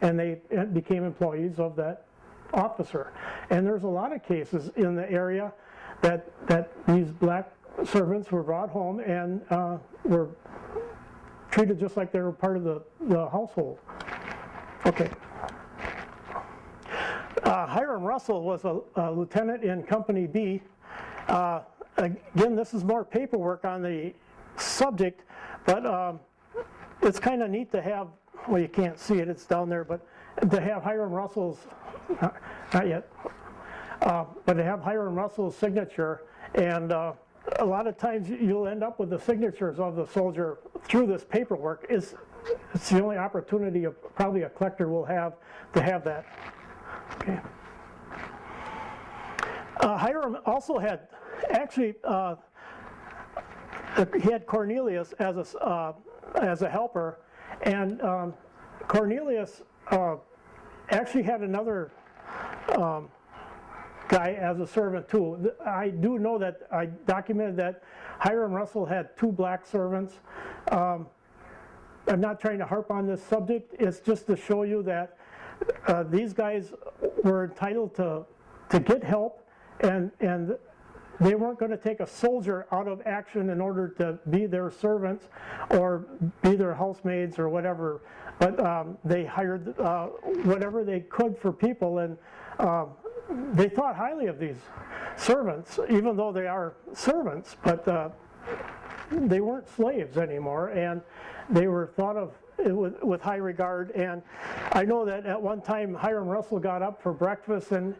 and they became employees of that officer. And there's a lot of cases in the area that these black servants were brought home and were treated just like they were part of the household. Okay. Hiram Russell was a lieutenant in Company B. Again, this is more paperwork on the subject, but it's kind of neat to have, well, you can't see it, it's down there, but to have Hiram Russell's, not yet, but to have Hiram Russell's signature. And a lot of times you'll end up with the signatures of the soldier through this paperwork. It's the only opportunity probably a collector will have to have that. Okay. Hiram also had, actually, he had Cornelius as a helper, and Cornelius actually had another guy as a servant too. I do know that I documented that Hiram Russell had 2 black servants. I'm not trying to harp on this subject. It's just to show you that these guys were entitled to get help, and they weren't going to take a soldier out of action in order to be their servants or be their housemaids or whatever, but they hired whatever they could for people, and they thought highly of these servants, even though they are servants, but they weren't slaves anymore, and they were thought of with high regard. And I know that at one time Hiram Russell got up for breakfast, and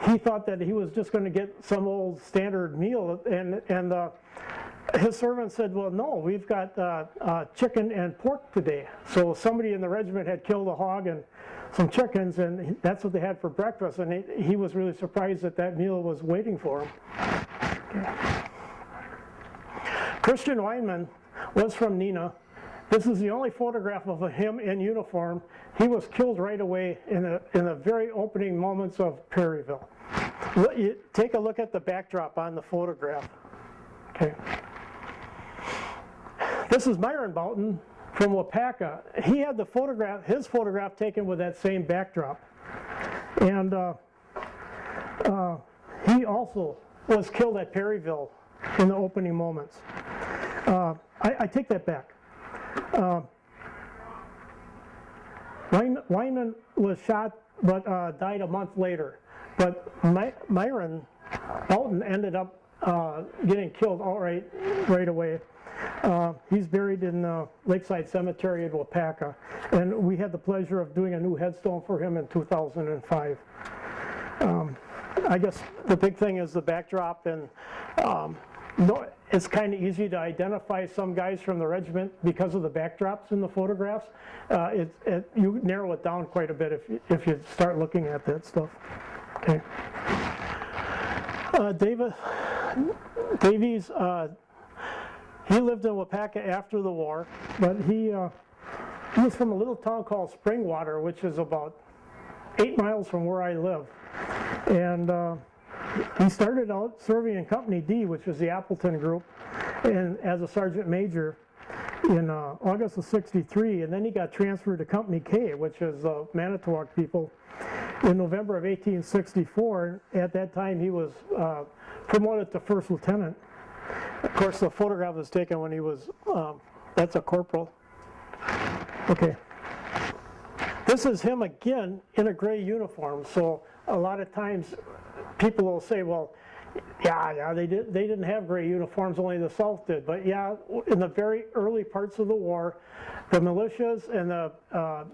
he thought that he was just going to get some old standard meal, and his servant said, well, no, we've got chicken and pork today. So somebody in the regiment had killed a hog and some chickens, and that's what they had for breakfast, and he was really surprised that that meal was waiting for him. Okay. Christian Weinman was from Neenah. This is the only photograph of him in uniform. He was killed right away in the very opening moments of Perryville. Take a look at the backdrop on the photograph. Okay. This is Myron Boughton from Wapaka. He had his photograph taken with that same backdrop. And he also was killed at Perryville in the opening moments. I take that back. Weinman was shot but died a month later. But Myron Boughton ended up getting killed outright right away. He's buried in Lakeside Cemetery in Wapaka, and we had the pleasure of doing a new headstone for him in 2005. I guess the big thing is the backdrop, and it's kind of easy to identify some guys from the regiment because of the backdrops in the photographs. You narrow it down quite a bit if you start looking at that stuff. Okay. Davies, he lived in Wapaka after the war, but he was from a little town called Springwater, which is about 8 miles from where I live. And he started out serving in Company D, which was the Appleton group, and as a sergeant major in August of '63, and then he got transferred to Company K, which is the Manitowoc people, in November of 1864. At that time, he was promoted to first lieutenant. Of course, the photograph was taken when he was, that's a corporal. Okay. This is him again in a gray uniform. So a lot of times people will say, well, yeah, they didn't have gray uniforms, only the South did. But yeah, in the very early parts of the war, the militias and the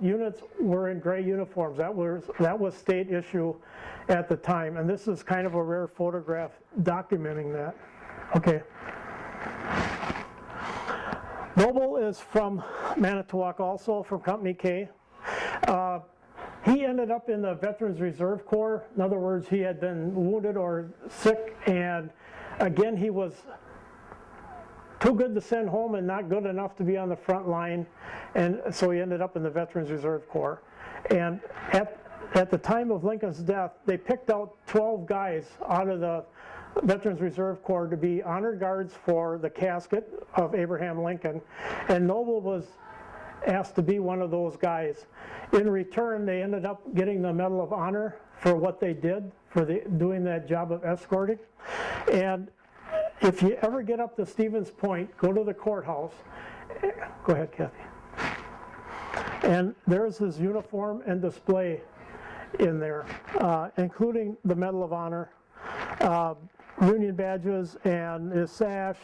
units were in gray uniforms. That was state issue at the time. And this is kind of a rare photograph documenting that. Okay. Noble is from Manitowoc also, from Company K. He ended up in the Veterans Reserve Corps. In other words, he had been wounded or sick, and again, he was too good to send home and not good enough to be on the front line, and so he ended up in the Veterans Reserve Corps. And at the time of Lincoln's death, they picked out 12 guys out of the Veterans Reserve Corps to be honor guards for the casket of Abraham Lincoln, and Noble was asked to be one of those guys. In return, they ended up getting the Medal of Honor for what they did for doing that job of escorting. And if you ever get up to Stevens Point, go to the courthouse. Go ahead, Kathy. And there's his uniform and display in there, including the Medal of Honor, Union badges, and his sash,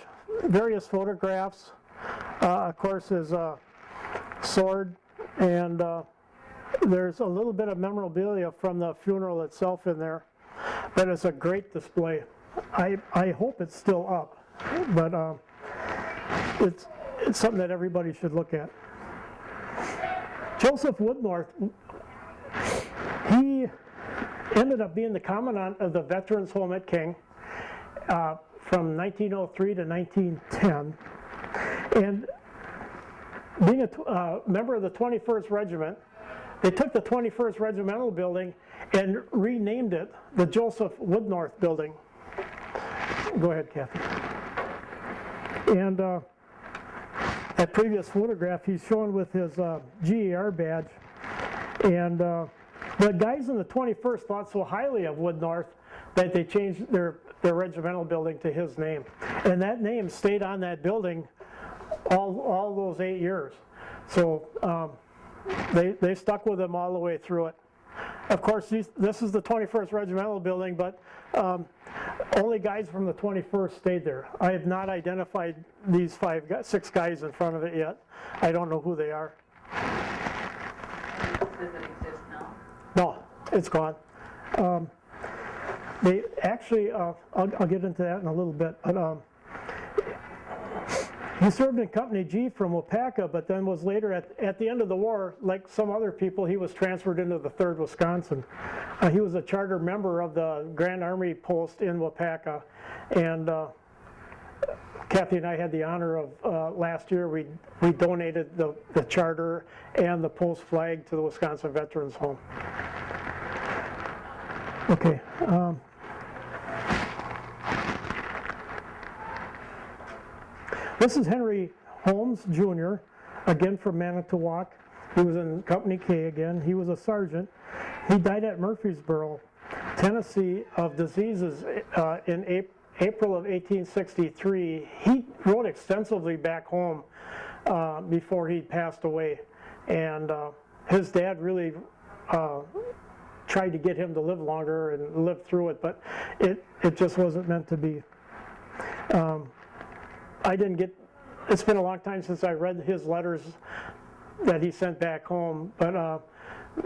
various photographs, of course his sword, and there's a little bit of memorabilia from the funeral itself in there, but it's a great display. I hope it's still up, but it's something that everybody should look at. Joseph Woodnorth, he ended up being the commandant of the Veterans Home at King from 1903 to 1910, and being a member of the 21st Regiment, they took the 21st Regimental Building and renamed it the Joseph Woodnorth Building. Go ahead, Kathy. And that previous photograph, he's shown with his GER badge. And the guys in the 21st thought so highly of Woodnorth that they changed their regimental building to his name. And that name stayed on that building all those 8 years. So they stuck with him all the way through it. Of course, this is the 21st Regimental Building, but only guys from the 21st stayed there. I have not identified these 6 guys in front of it yet. I don't know who they are. Does it exist now? No, it's gone. They actually, I'll get into that in a little bit, but he served in Company G from Wapaka, but then was later, at the end of the war, like some other people, he was transferred into the 3rd Wisconsin. He was a charter member of the Grand Army Post in Wapaka, and Kathy and I had the honor of, last year, we donated the charter and the post flag to the Wisconsin Veterans Home. Okay. This is Henry Holmes, Jr., again from Manitowoc. He was in Company K again. He was a sergeant. He died at Murfreesboro, Tennessee, of diseases in April of 1863. He wrote extensively back home before he passed away. And his dad really tried to get him to live longer and live through it, but it just wasn't meant to be. It's been a long time since I read his letters that he sent back home, but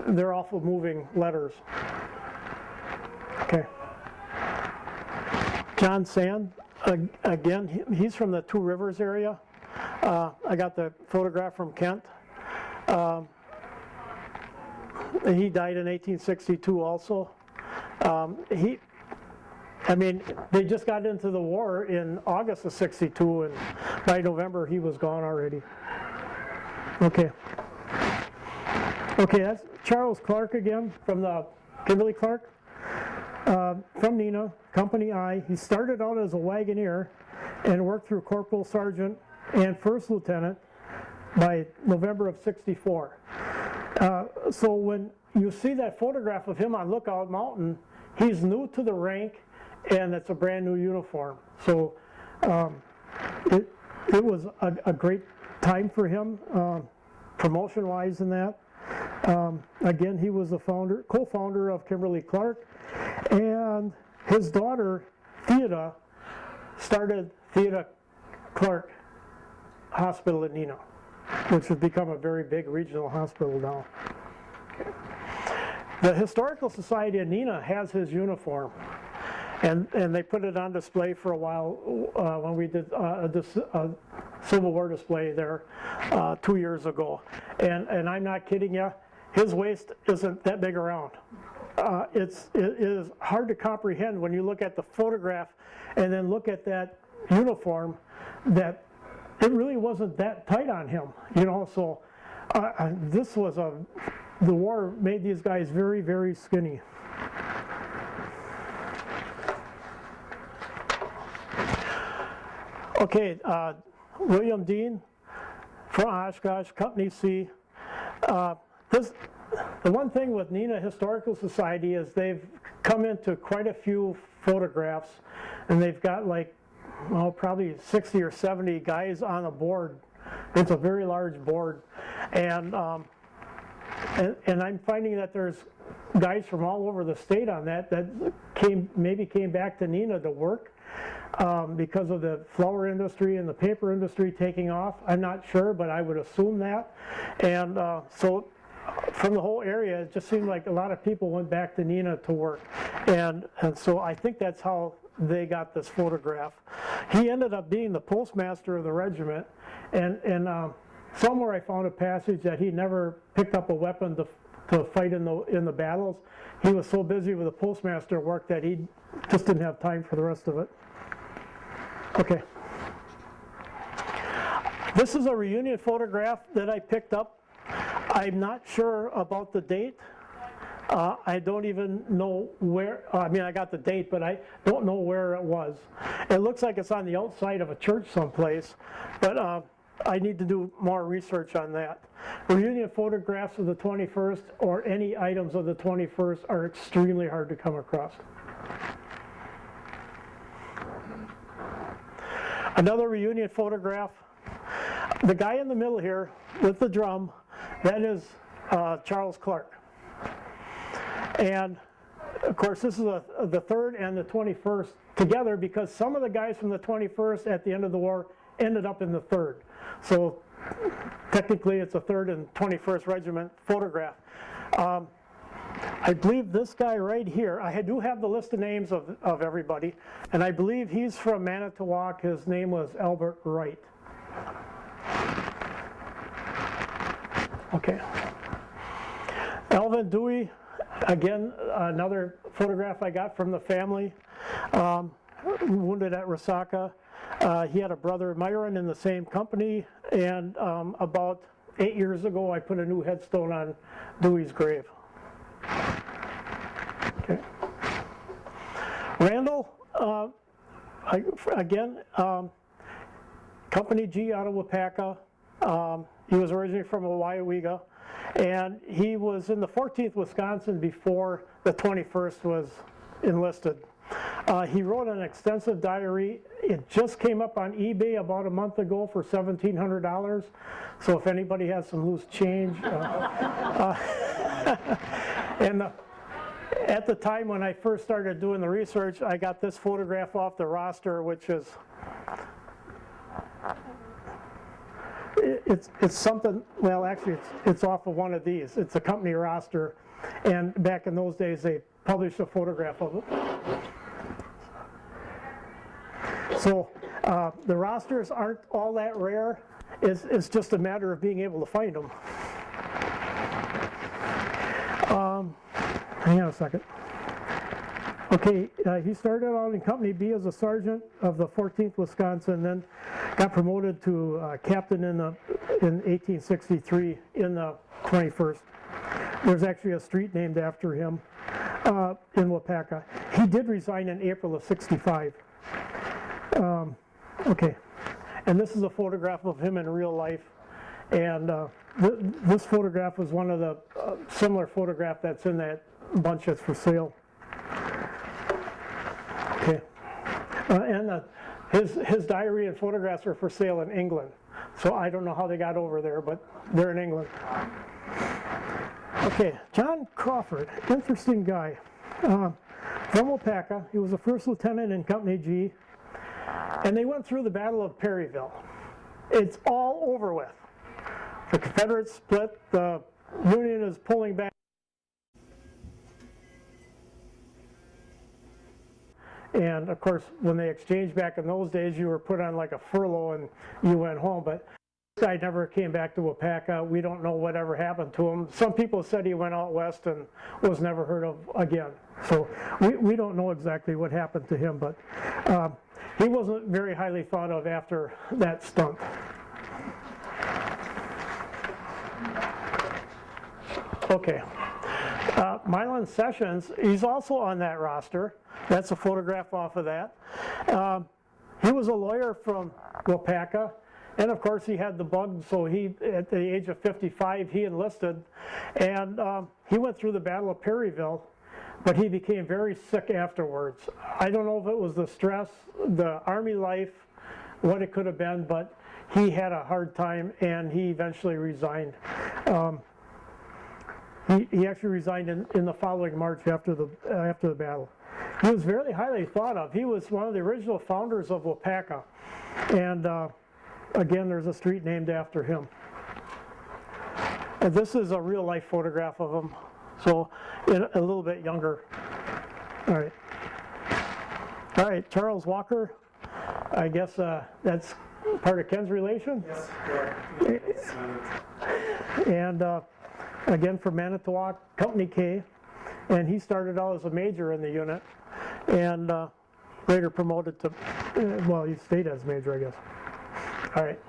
they're awful moving letters. Okay. John Sand, again, he's from the Two Rivers area. I got the photograph from Kent. He died in 1862 also. They just got into the war in August of '62, and by November he was gone already. Okay, that's Charles Clark again from the Kimberly Clark, from Neenah, Company I. He started out as a wagoneer and worked through corporal, sergeant, and first lieutenant by November of '64. So when you see that photograph of him on Lookout Mountain, he's new to the rank, and it's a brand new uniform. So it was a great time for him, promotion-wise in that. Again, he was the co-founder of Kimberly Clark, and his daughter, Theodore, started Theodore Clark Hospital in Neenah, which has become a very big regional hospital now. The Historical Society of Neenah has his uniform, and they put it on display for a while when we did a Civil War display there 2 years ago. And I'm not kidding you, his waist isn't that big around. It is hard to comprehend when you look at the photograph and then look at that uniform that it really wasn't that tight on him, you know. So this was the war made these guys very, very skinny. Okay, William Dean from Oshkosh, Company C. The one thing with Neenah Historical Society is they've come into quite a few photographs, and they've got like, well, probably 60 or 70 guys on a board. It's a very large board, and I'm finding that there's guys from all over the state on that maybe came back to Neenah to work because of the flower industry and the paper industry taking off. I'm not sure, but I would assume that. And so from the whole area, it just seemed like a lot of people went back to Neenah to work. And so I think that's how they got this photograph. He ended up being the postmaster of the regiment, and somewhere I found a passage that he never picked up a weapon to fight in the battles. He was so busy with the postmaster work that he just didn't have time for the rest of it. Okay. This is a reunion photograph that I picked up. I'm not sure about the date. I don't even know where, I mean, I got the date, but I don't know where it was. It looks like it's on the outside of a church someplace, but I need to do more research on that. Reunion photographs of the 21st or any items of the 21st are extremely hard to come across. Another reunion photograph. The guy in the middle here with the drum, that is Charles Clark. And of course, this is the 3rd and the 21st together, because some of the guys from the 21st at the end of the war ended up in the 3rd. So technically it's a 3rd and 21st Regiment photograph. I believe this guy right here, I do have the list of names of everybody, and I believe he's from Manitowoc. His name was Albert Wright. Okay. Alvin Dewey, again, another photograph I got from the family, wounded at Resaca. He had a brother, Myron, in the same company, and about 8 years ago I put a new headstone on Dewey's grave. Okay. Randall, again, Company G out of Wapaka. He was originally from Waiwega, and he was in the 14th Wisconsin before the 21st was enlisted. He wrote an extensive diary. It just came up on eBay about a month ago for $1,700. So if anybody has some loose change. And at the time when I first started doing the research, I got this photograph off the roster, which is, it's something, well actually it's off of one of these. It's a company roster, and back in those days they published a photograph of it. So the rosters aren't all that rare. It's just a matter of being able to find them. Hang on a second. Okay, he started out in Company B as a sergeant of the 14th Wisconsin, then got promoted to captain in 1863 in the 21st. There's actually a street named after him in Wapaka. He did resign in April of '65. Okay, and this is a photograph of him in real life, and this photograph was one of the similar photograph that's in that bunch that's for sale. Okay, and his diary and photographs are for sale in England, so I don't know how they got over there, but they're in England. Okay, John Crawford, interesting guy, from Wapaka. He was a first lieutenant in Company G. And they went through the Battle of Perryville. It's all over with. The Confederates split, the Union is pulling back. And of course, when they exchanged back in those days, you were put on like a furlough and you went home. But guy never came back to Wapaka. We don't know whatever happened to him. Some people said he went out west and was never heard of again. So we don't know exactly what happened to him, but he wasn't very highly thought of after that stunt. Okay. Mylon Sessions, he's also on that roster. That's a photograph off of that. He was a lawyer from Wapaka, and of course he had the bug, so he, at the age of 55, he enlisted, and he went through the Battle of Perryville, but he became very sick afterwards. I don't know if it was the stress, the Army life, what it could have been, but he had a hard time, and he eventually resigned. He actually resigned in the following March after the battle. He was very highly thought of. He was one of the original founders of Wapaka. And again, there's a street named after him. And this is a real life photograph of him. So a little bit younger. All right, Charles Walker. I guess that's part of Ken's relation? Yes, correct. And again from Manitowoc, Company K, and he started out as a major in the unit, and later promoted to, well, he stayed as major, I guess. All right.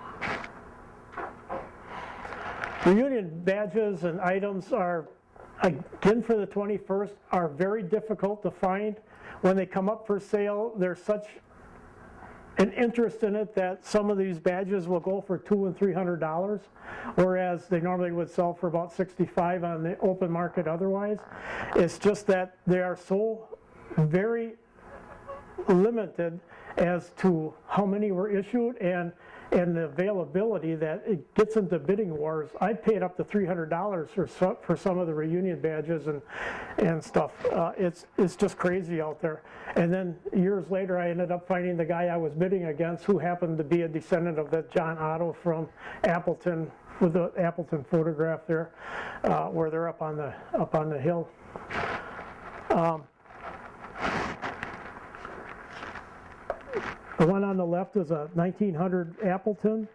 Reunion badges and items are, again for the 21st, are very difficult to find. When they come up for sale, there's such an interest in it that some of these badges will go for $200 and $300, whereas they normally would sell for about $65 on the open market otherwise. It's just that they are so very limited as to how many were issued and the availability that it gets into bidding wars. I paid up to $300 for some of the reunion badges and stuff. It's just crazy out there. And then years later, I ended up finding the guy I was bidding against, who happened to be a descendant of that John Otto from Appleton, with the Appleton photograph there, where they're up on the hill. The one on the left is a 1900 Appleton.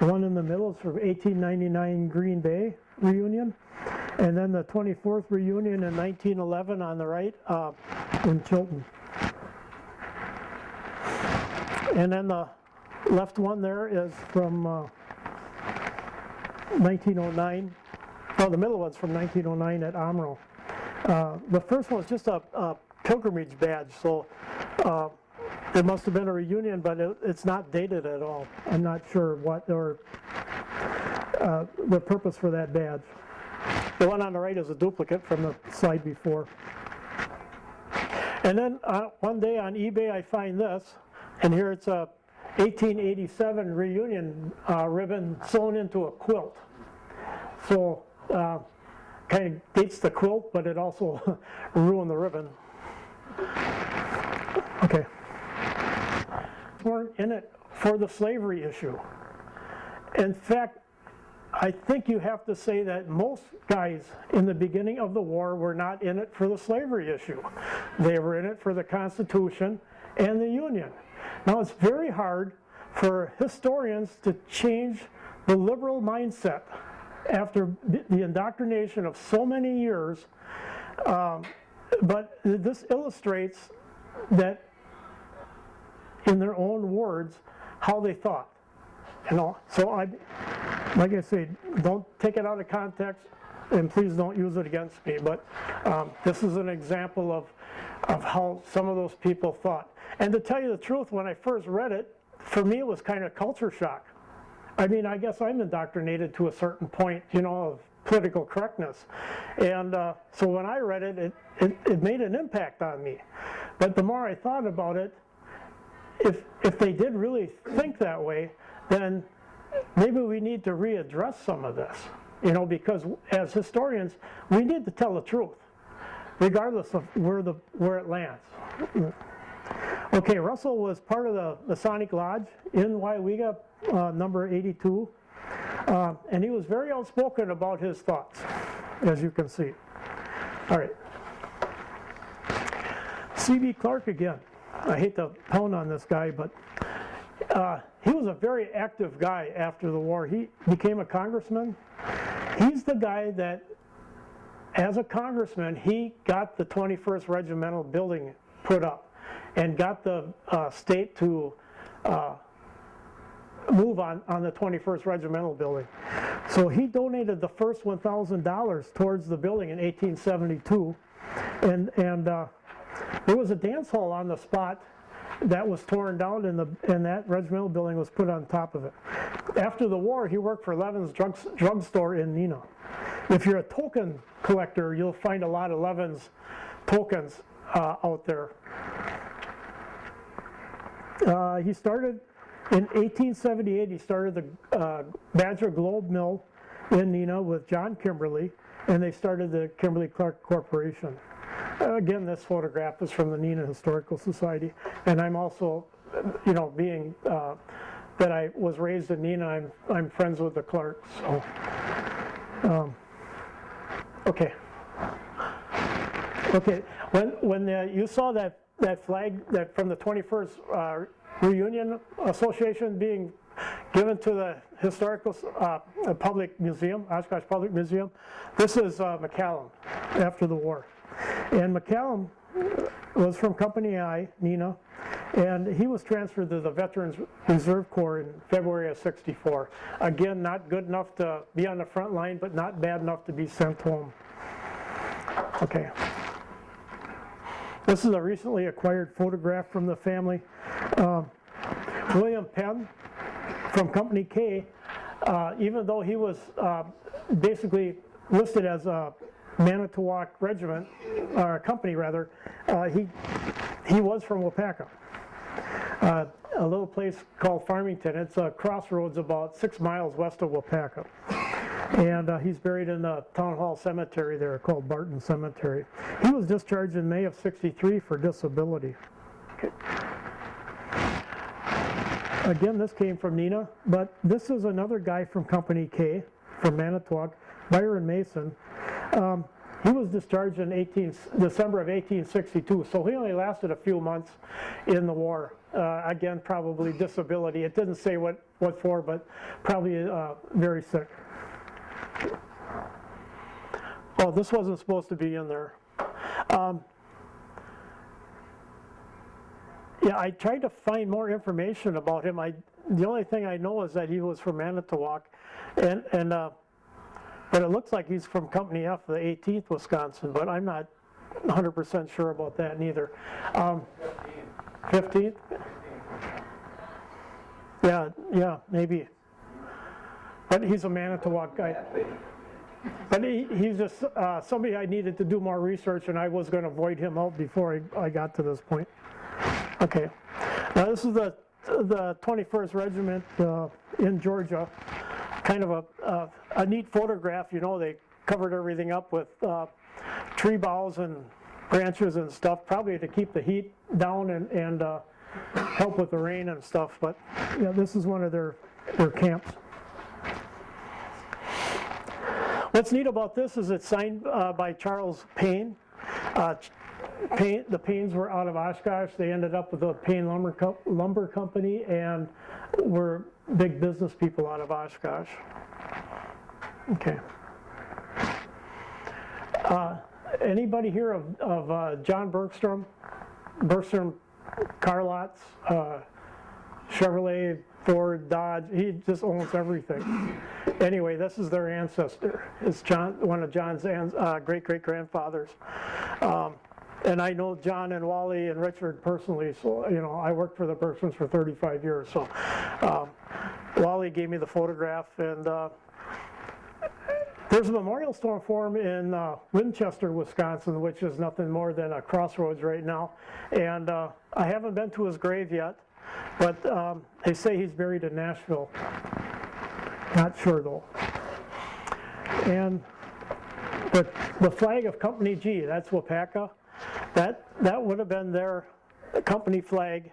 The one in the middle is from 1899 Green Bay reunion. And then the 24th reunion in 1911 on the right in Chilton. And then the left one there is from 1909. Oh, the middle one's from 1909 at Omro. The first one was just a pilgrimage badge, so it must have been a reunion, but it's not dated at all. I'm not sure what or the purpose for that badge. The one on the right is a duplicate from the slide before. And then one day on eBay I find this, and here it's a 1887 reunion ribbon sewn into a quilt. So kind of dates the quilt, but it also ruined the ribbon. Okay. Weren't in it for the slavery issue. In fact, I think you have to say that most guys in the beginning of the war were not in it for the slavery issue. They were in it for the Constitution and the Union. Now it's very hard for historians to change the liberal mindset after the indoctrination of so many years, but this illustrates that, in their own words, how they thought. You know, so like I say, don't take it out of context, and please don't use it against me. But this is an example of how some of those people thought. And to tell you the truth, when I first read it, for me it was kind of culture shock. I mean, I guess I'm indoctrinated to a certain point, you know, of political correctness. And so when I read it, it made an impact on me. But the more I thought about it, if they did really think that way, then maybe we need to readdress some of this, you know, because as historians, we need to tell the truth, regardless of where it lands. Okay, Russell was part of the Masonic Lodge in Waiwega, number 82, and he was very outspoken about his thoughts, as you can see. All right. C.B. Clark again. I hate to pound on this guy, but he was a very active guy after the war. He became a congressman. He's the guy that, as a congressman, he got the 21st Regimental building put up and got the state to move on the 21st Regimental building. So he donated the first $1,000 towards the building in 1872, and there was a dance hall on the spot that was torn down, and that regimental building was put on top of it. After the war, he worked for Levin's drugstore in Neenah. If you're a token collector, you'll find a lot of Levin's tokens out there. He started in 1878. He started the Badger Globe Mill in Neenah with John Kimberly, and they started the Kimberly-Clark Corporation. Again, this photograph is from the Neenah Historical Society, and I'm also, being that I was raised in Neenah, I'm friends with the Clarks. So, okay. When you saw that flag that from the 21st Reunion Association being given to the Historical Public Museum, Oshkosh Public Museum, this is McCallum after the war. And McCallum was from Company I, Neenah, and he was transferred to the Veterans Reserve Corps in February of '64. Again, not good enough to be on the front line, but not bad enough to be sent home. Okay. This is a recently acquired photograph from the family. William Penn from Company K, even though he was basically listed as a Manitowoc regiment, or company rather, he was from Wapaka. A little place called Farmington. It's a crossroads about 6 miles west of Wapaka. And he's buried in the Town Hall Cemetery there called Barton Cemetery. He was discharged in May of '63 for disability. Okay. Again, this came from Neenah, but this is another guy from Company K, from Manitowoc, Byron Mason. He was discharged in December of 1862, so he only lasted a few months in the war. Again, probably disability. It didn't say what for, but probably very sick. Oh, this wasn't supposed to be in there. Yeah, I tried to find more information about him. The only thing I know is that he was from Manitowoc, but it looks like he's from Company F, the 18th Wisconsin, but I'm not 100% sure about that neither. 15th? Yeah, maybe. But he's a Manitowoc guy. But he's just somebody I needed to do more research, and I was going to void him out before I got to this point. Okay. Now this is the 21st Regiment in Georgia. Kind of a neat photograph. They covered everything up with tree boughs and branches and stuff, probably to keep the heat down and help with the rain and stuff. But yeah, this is one of their camps. What's neat about this is it's signed by Charles Payne. The Paynes were out of Oshkosh. They ended up with the Payne Lumber Company and were big business people out of Oshkosh. Okay. Anybody here of John Bergstrom? Bergstrom car lots, Chevrolet, Ford, Dodge. He just owns everything. Anyway, this is their ancestor. It's one of John's great-great-grandfathers. And I know John and Wally and Richard personally, so I worked for the Bergstroms for 35 years. So Wally gave me the photograph, and there's a memorial stone for him in Winchester, Wisconsin, which is nothing more than a crossroads right now. And I haven't been to his grave yet, but they say he's buried in Nashville. Not sure though. And the flag of Company G, that's Wapaka. That would have been their company flag.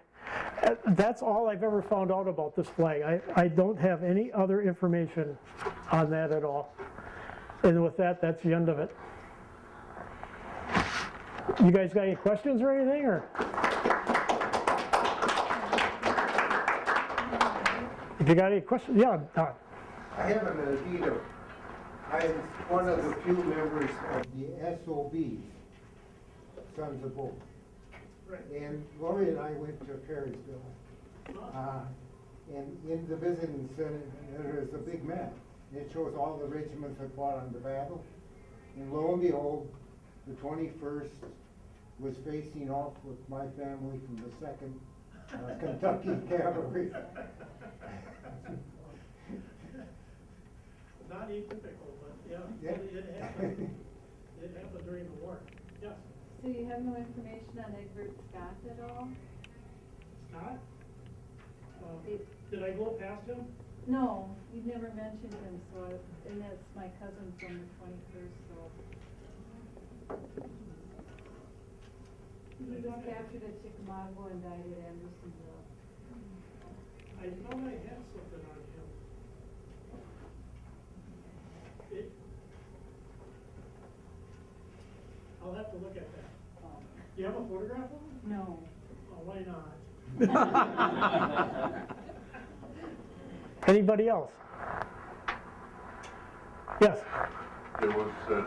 That's all I've ever found out about this flag. I don't have any other information on that at all. And with that, that's the end of it. You guys got any questions or anything? Or? if you got any questions, yeah, Don. I have an idea. I'm one of the few members of the SOBs, Sons of Both. And Lori and I went to Perrysville. And in the visiting center, there is a big map. It shows all the regiments that fought on the battle. And lo and behold, the 21st was facing off with my family from the 2nd Kentucky Cavalry. Not atypical, but yeah, Yeah. it happened. It happened during the war. Yes. So you have no information on Egbert Scott at all? Scott? Did I go past him? No, you've never mentioned him, so, and that's my cousin from the 21st, so. He was captured at Chickamauga and died at Andersonville. I thought I had something on him. I'll have to look at that. Do you have a photograph of him? No. Oh, why not? Anybody else? Yes, There was it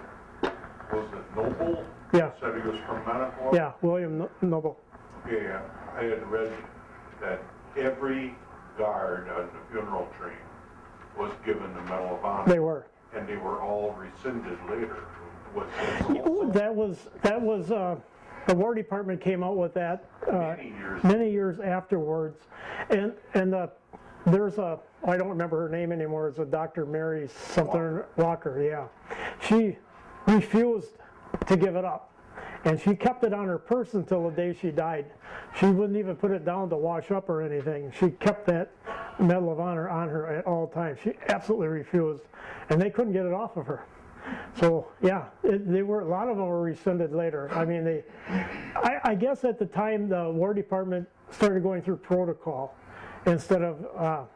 Noble? yeah, Said he was from Manitowoc? yeah, William Noble. Yeah, I had read that every guard on the funeral train was given the Medal of Honor. They were. And they were all rescinded later. Was this also That was, the War Department came out with that many years afterwards. And there's I don't remember her name anymore, it's a Dr. Mary something, Walker, yeah. She refused to give it up. And she kept it on her purse until the day she died. She wouldn't even put it down to wash up or anything. She kept that Medal of Honor on her at all times. She absolutely refused. And they couldn't get it off of her. So yeah, a lot of them were rescinded later. I mean, I guess at the time the War Department started going through protocol instead of,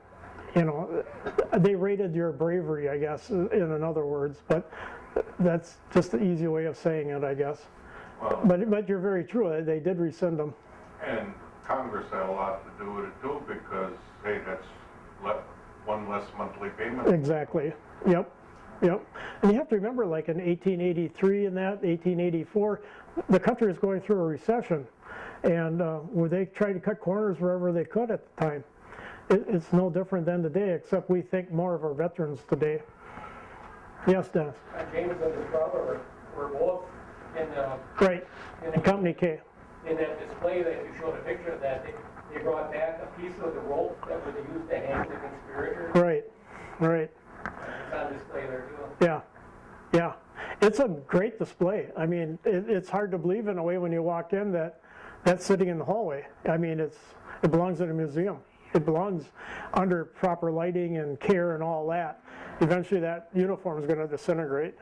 they rated your bravery, I guess, in other words. But that's just the easy way of saying it, I guess. Well, But you're very true. They did rescind them. and Congress had a lot to do with it too, because, hey, that's one less monthly payment. Exactly. Yep. And you have to remember, like in 1883 and 1884, the country was going through a recession, and where they tried to cut corners wherever they could at the time. It's no different than today, except we think more of our veterans today. Yes, Dennis. James and his brother were both in the... Right, Company K. In that display that you showed a picture of that, they brought back a piece of the rope that was used to hang the conspirators. Right. It's on display there too. Yeah. It's a great display. I mean, it's hard to believe in a way when you walk in that that's sitting in the hallway. I mean, it belongs in a museum. It belongs under proper lighting and care and all that. Eventually that uniform is going to disintegrate.